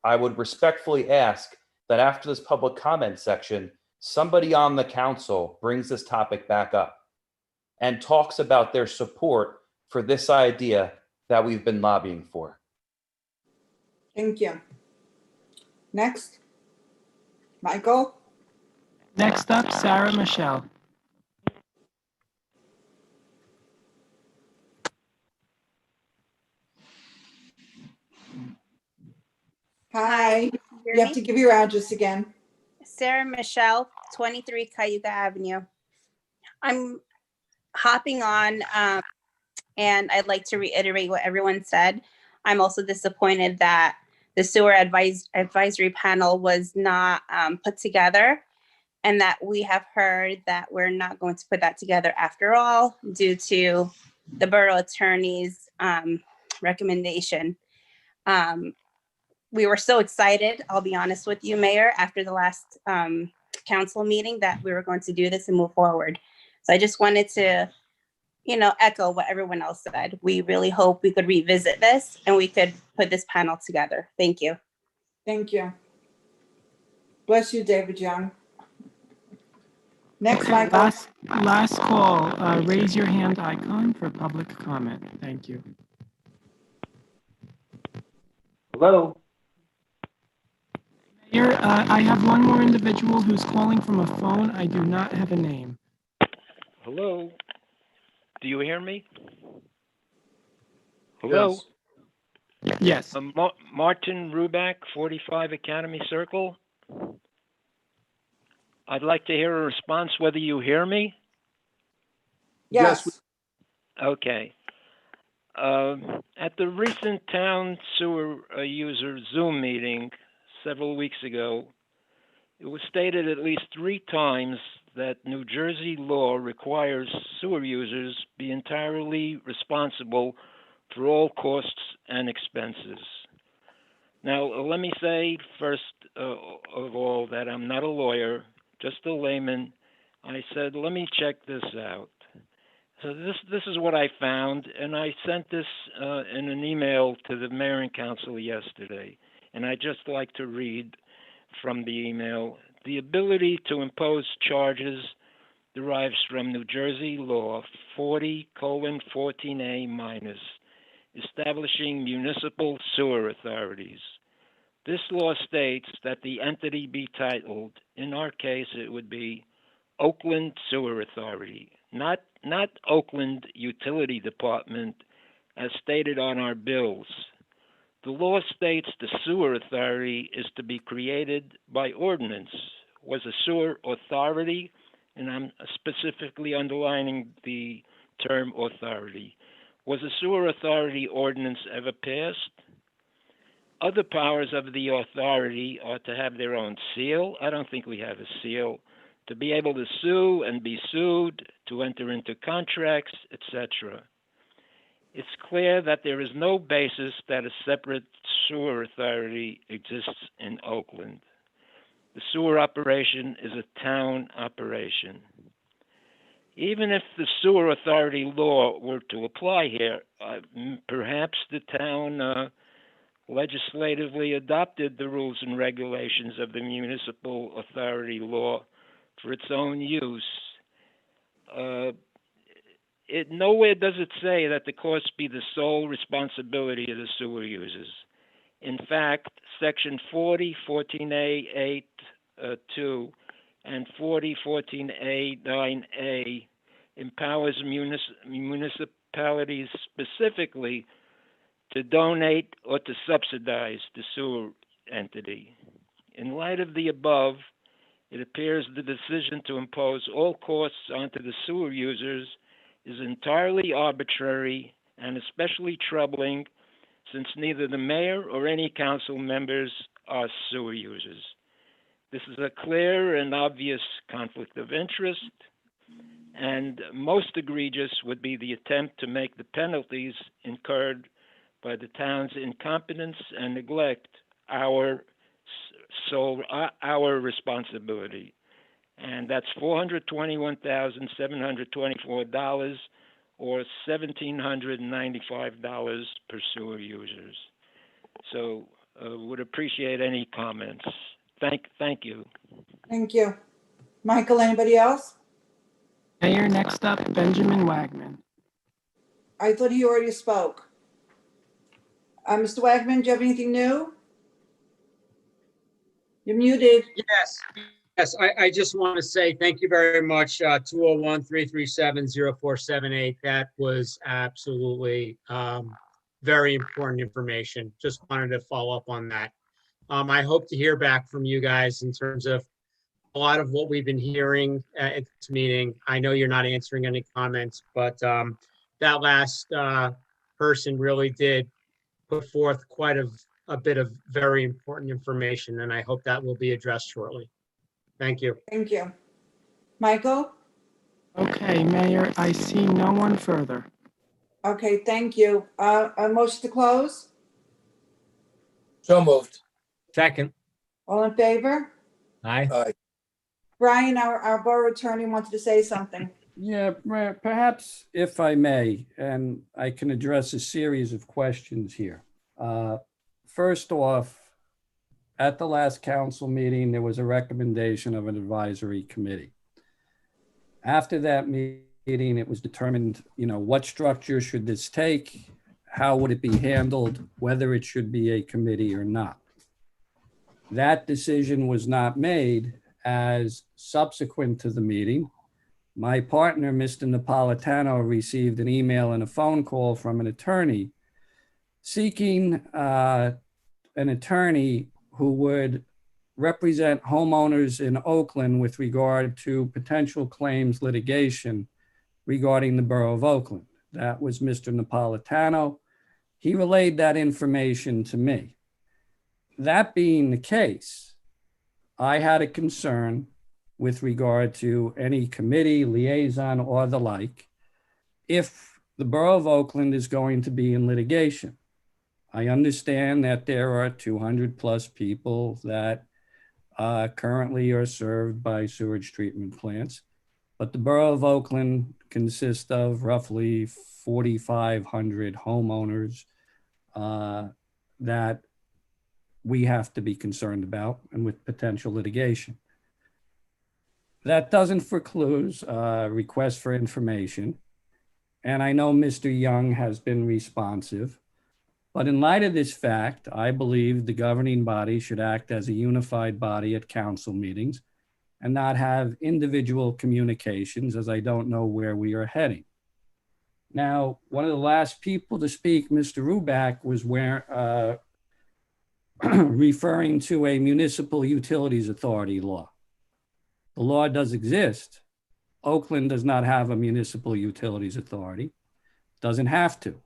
I would respectfully ask that after this public comment section, somebody on the council brings this topic back up and talks about their support for this idea that we've been lobbying for. Thank you. Next. Michael? Next up, Sarah Michelle. Hi. You have to give your address again. Sarah Michelle, 23 Cayuga Avenue. I'm hopping on, and I'd like to reiterate what everyone said. I'm also disappointed that the sewer advisory panel was not put together, and that we have heard that we're not going to put that together after all due to the borough attorney's recommendation. We were so excited, I'll be honest with you, Mayor, after the last council meeting that we were going to do this and move forward. So I just wanted to, echo what everyone else said. We really hope we could revisit this and we could put this panel together. Thank you. Thank you. Bless you, David Young. Next, Michael. Last call, raise your hand icon for public comment. Thank you. Hello. Mayor, I have one more individual who's calling from a phone. I do not have a name. Hello. Do you hear me? Hello. Yes. Martin Ruback, 45 Academy Circle. I'd like to hear a response whether you hear me. Yes. Okay. At the recent town sewer user Zoom meeting several weeks ago, it was stated at least 3 times that New Jersey law requires sewer users be entirely responsible for all costs and expenses. Now, let me say first of all that I'm not a lawyer, just a layman. I said, let me check this out. So this is what I found, and I sent this in an email to the mayor and council yesterday. And I just like to read from the email. The ability to impose charges derives from New Jersey law 40:14A-, establishing municipal sewer authorities. This law states that the entity be titled, in our case it would be Oakland Sewer Authority, not Oakland Utility Department as stated on our bills. The law states the sewer authority is to be created by ordinance. Was a sewer authority, and I'm specifically underlining the term authority, was a sewer authority ordinance ever passed? Other powers of the authority are to have their own seal. I don't think we have a seal. To be able to sue and be sued, to enter into contracts, etc. It's clear that there is no basis that a separate sewer authority exists in Oakland. The sewer operation is a town operation. Even if the sewer authority law were to apply here, perhaps the town legislatively adopted the rules and regulations of the municipal authority law for its own use. nowhere does it say that the cost be the sole responsibility of the sewer users. In fact, Section 40, 14A, 8, 2, and 40, 14A, 9A empowers municipalities specifically to donate or to subsidize the sewer entity. In light of the above, it appears the decision to impose all costs onto the sewer users is entirely arbitrary and especially troubling since neither the mayor or any council members are sewer users. This is a clear and obvious conflict of interest, and most egregious would be the attempt to make the penalties incurred by the town's incompetence and neglect our responsibility. And that's $421,724 or $1,795 per sewer users. So would appreciate any comments. Thank you. Thank you. Michael, anybody else? Mayor, next up, Benjamin Wagman. I thought he already spoke. Mr. Wagman, do you have anything new? You're muted. Yes, I just want to say thank you very much. 201-337-0478. That was absolutely very important information. Just wanted to follow up on that. I hope to hear back from you guys in terms of a lot of what we've been hearing at this meeting. I know you're not answering any comments, but that last person really did put forth quite a bit of very important information, and I hope that will be addressed shortly. Thank you. Thank you. Michael? Okay, Mayor, I see no one further. Okay, thank you. A motion to close? So moved. Second. All in favor? Aye. Aye. Brian, our borough attorney wanted to say something. Yeah, perhaps if I may, and I can address a series of questions here. First off, at the last council meeting, there was a recommendation of an advisory committee. After that meeting, it was determined, what structure should this take? How would it be handled? Whether it should be a committee or not. That decision was not made, as subsequent to the meeting, my partner, Mr. Napolitano, received an email and a phone call from an attorney seeking an attorney who would represent homeowners in Oakland with regard to potential claims litigation regarding the Borough of Oakland. That was Mr. Napolitano. He relayed that information to me. That being the case, I had a concern with regard to any committee, liaison, or the like, if the Borough of Oakland is going to be in litigation. I understand that there are 200 plus people that currently are served by sewage treatment plants, but the Borough of Oakland consists of roughly 4,500 homeowners that we have to be concerned about and with potential litigation. That doesn't foreclose requests for information. And I know Mr. Young has been responsive, but in light of this fact, I believe the governing body should act as a unified body at council meetings and not have individual communications, as I don't know where we are heading. Now, one of the last people to speak, Mr. Ruback, was referring to a municipal utilities authority law. The law does exist. Oakland does not have a municipal utilities authority. Doesn't have to.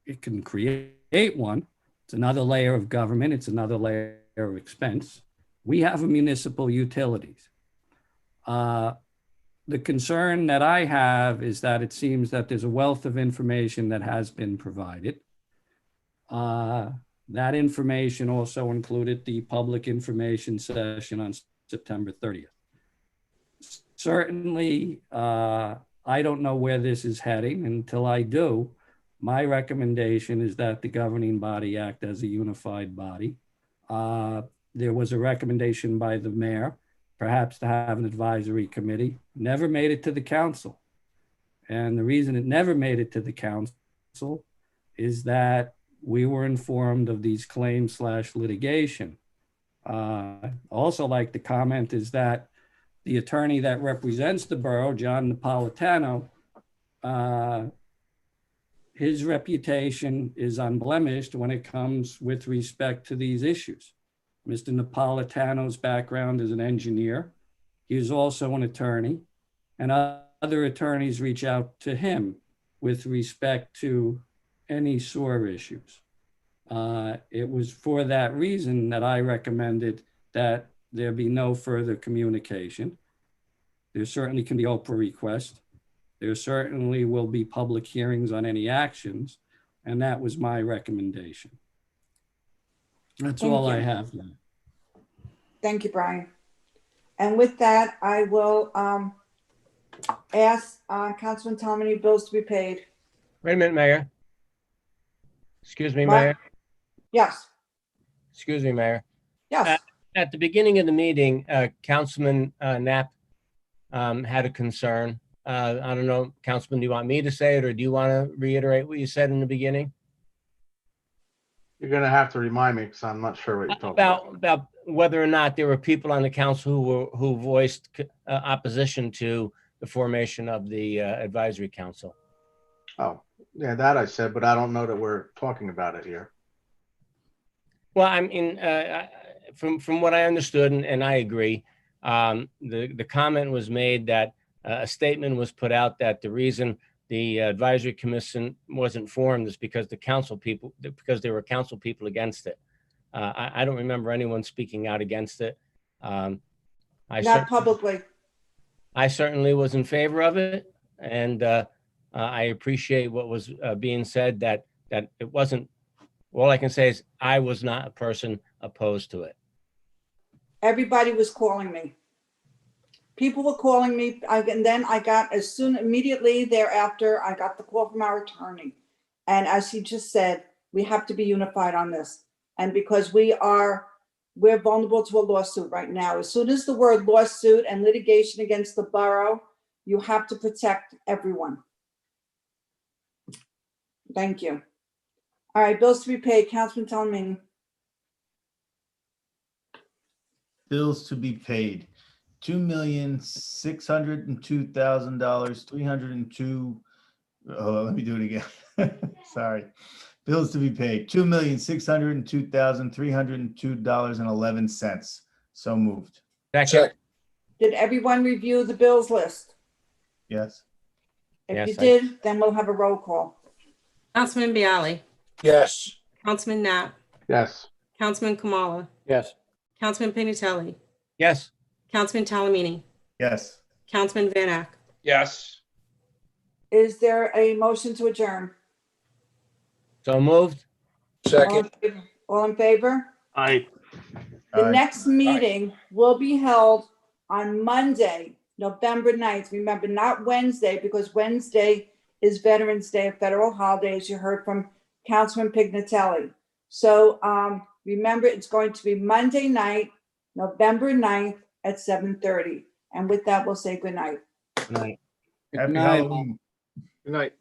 It can create one. It's another layer of government. It's another layer of expense. We have a municipal utilities. The concern that I have is that it seems that there's a wealth of information that has been provided. That information also included the public information session on September 30th. Certainly, I don't know where this is heading. Until I do, my recommendation is that the governing body act as a unified body. There was a recommendation by the mayor, perhaps to have an advisory committee, never made it to the council. And the reason it never made it to the council is that we were informed of these claims / litigation. Also like to comment is that the attorney that represents the borough, John Napolitano, his reputation is unblemished when it comes with respect to these issues. Mr. Napolitano's background is an engineer. He is also an attorney, and other attorneys reach out to him with respect to any sewer issues. It was for that reason that I recommended that there be no further communication. There certainly can be Oprah requests. There certainly will be public hearings on any actions, and that was my recommendation. That's Thank all I you. have now. Thank you, Brian. And with that, I will ask Councilman Tomini bills to be paid. Wait a minute, Mayor. Excuse me, What? Mayor. Yes, Excuse me, Mayor. yes. At the beginning of the meeting, Councilman Knapp had a concern. I don't know, Councilman, do you want me to say it, or do you want to reiterate what you said in the beginning? You're gonna have to remind me because I'm not sure what you're talking about. About whether or not there were people on the council who voiced opposition to the formation of the advisory council. Oh, yeah, that I said, but I don't know that we're talking about it here. Well, I mean, from what I understood, and I agree, the comment was made that a statement was put out that the reason the advisory commission wasn't formed is because because there were council people against it. I don't remember anyone speaking out against it. Not publicly. I certainly was in favor of it, and I appreciate what was being said, that it wasn't. All I can say is I was not a person opposed to it. Everybody was calling me. People were calling me, and then I got, immediately thereafter, I got the call from our attorney. And as he just said, we have to be unified on this. And because we're vulnerable to a lawsuit right now. As soon as the word lawsuit and litigation against the borough, you have to protect everyone. Thank you. All right, bills to be paid. Councilman Tomini. Bills to be paid, $2,602,000, 302. Oh, let me do it again. Sorry. Bills to be paid, $2,602,302.11. So moved. Check. Did everyone review the bills list? Yes. If Yes, you did, then we'll have a roll call. Councilman Bialy, Yes. Councilman Knapp, Yes, Councilman Kamala, Yes. Councilman Pignatelli, Yes. Councilman Talamini, Yes. Councilman Van Ack. Yes. Is there a motion to adjourn? So moved. Second. All in favor? I. The Aye. next meeting will be held on Monday, November 9th. Remember, not Wednesday, because Wednesday is Veterans Day, a federal holiday, as you heard from Councilman Pignatelli. So remember, it's going to be Monday night, November 9th at 7:30. And with that, we'll say good night. Good night. Happy night. Halloween. Good night.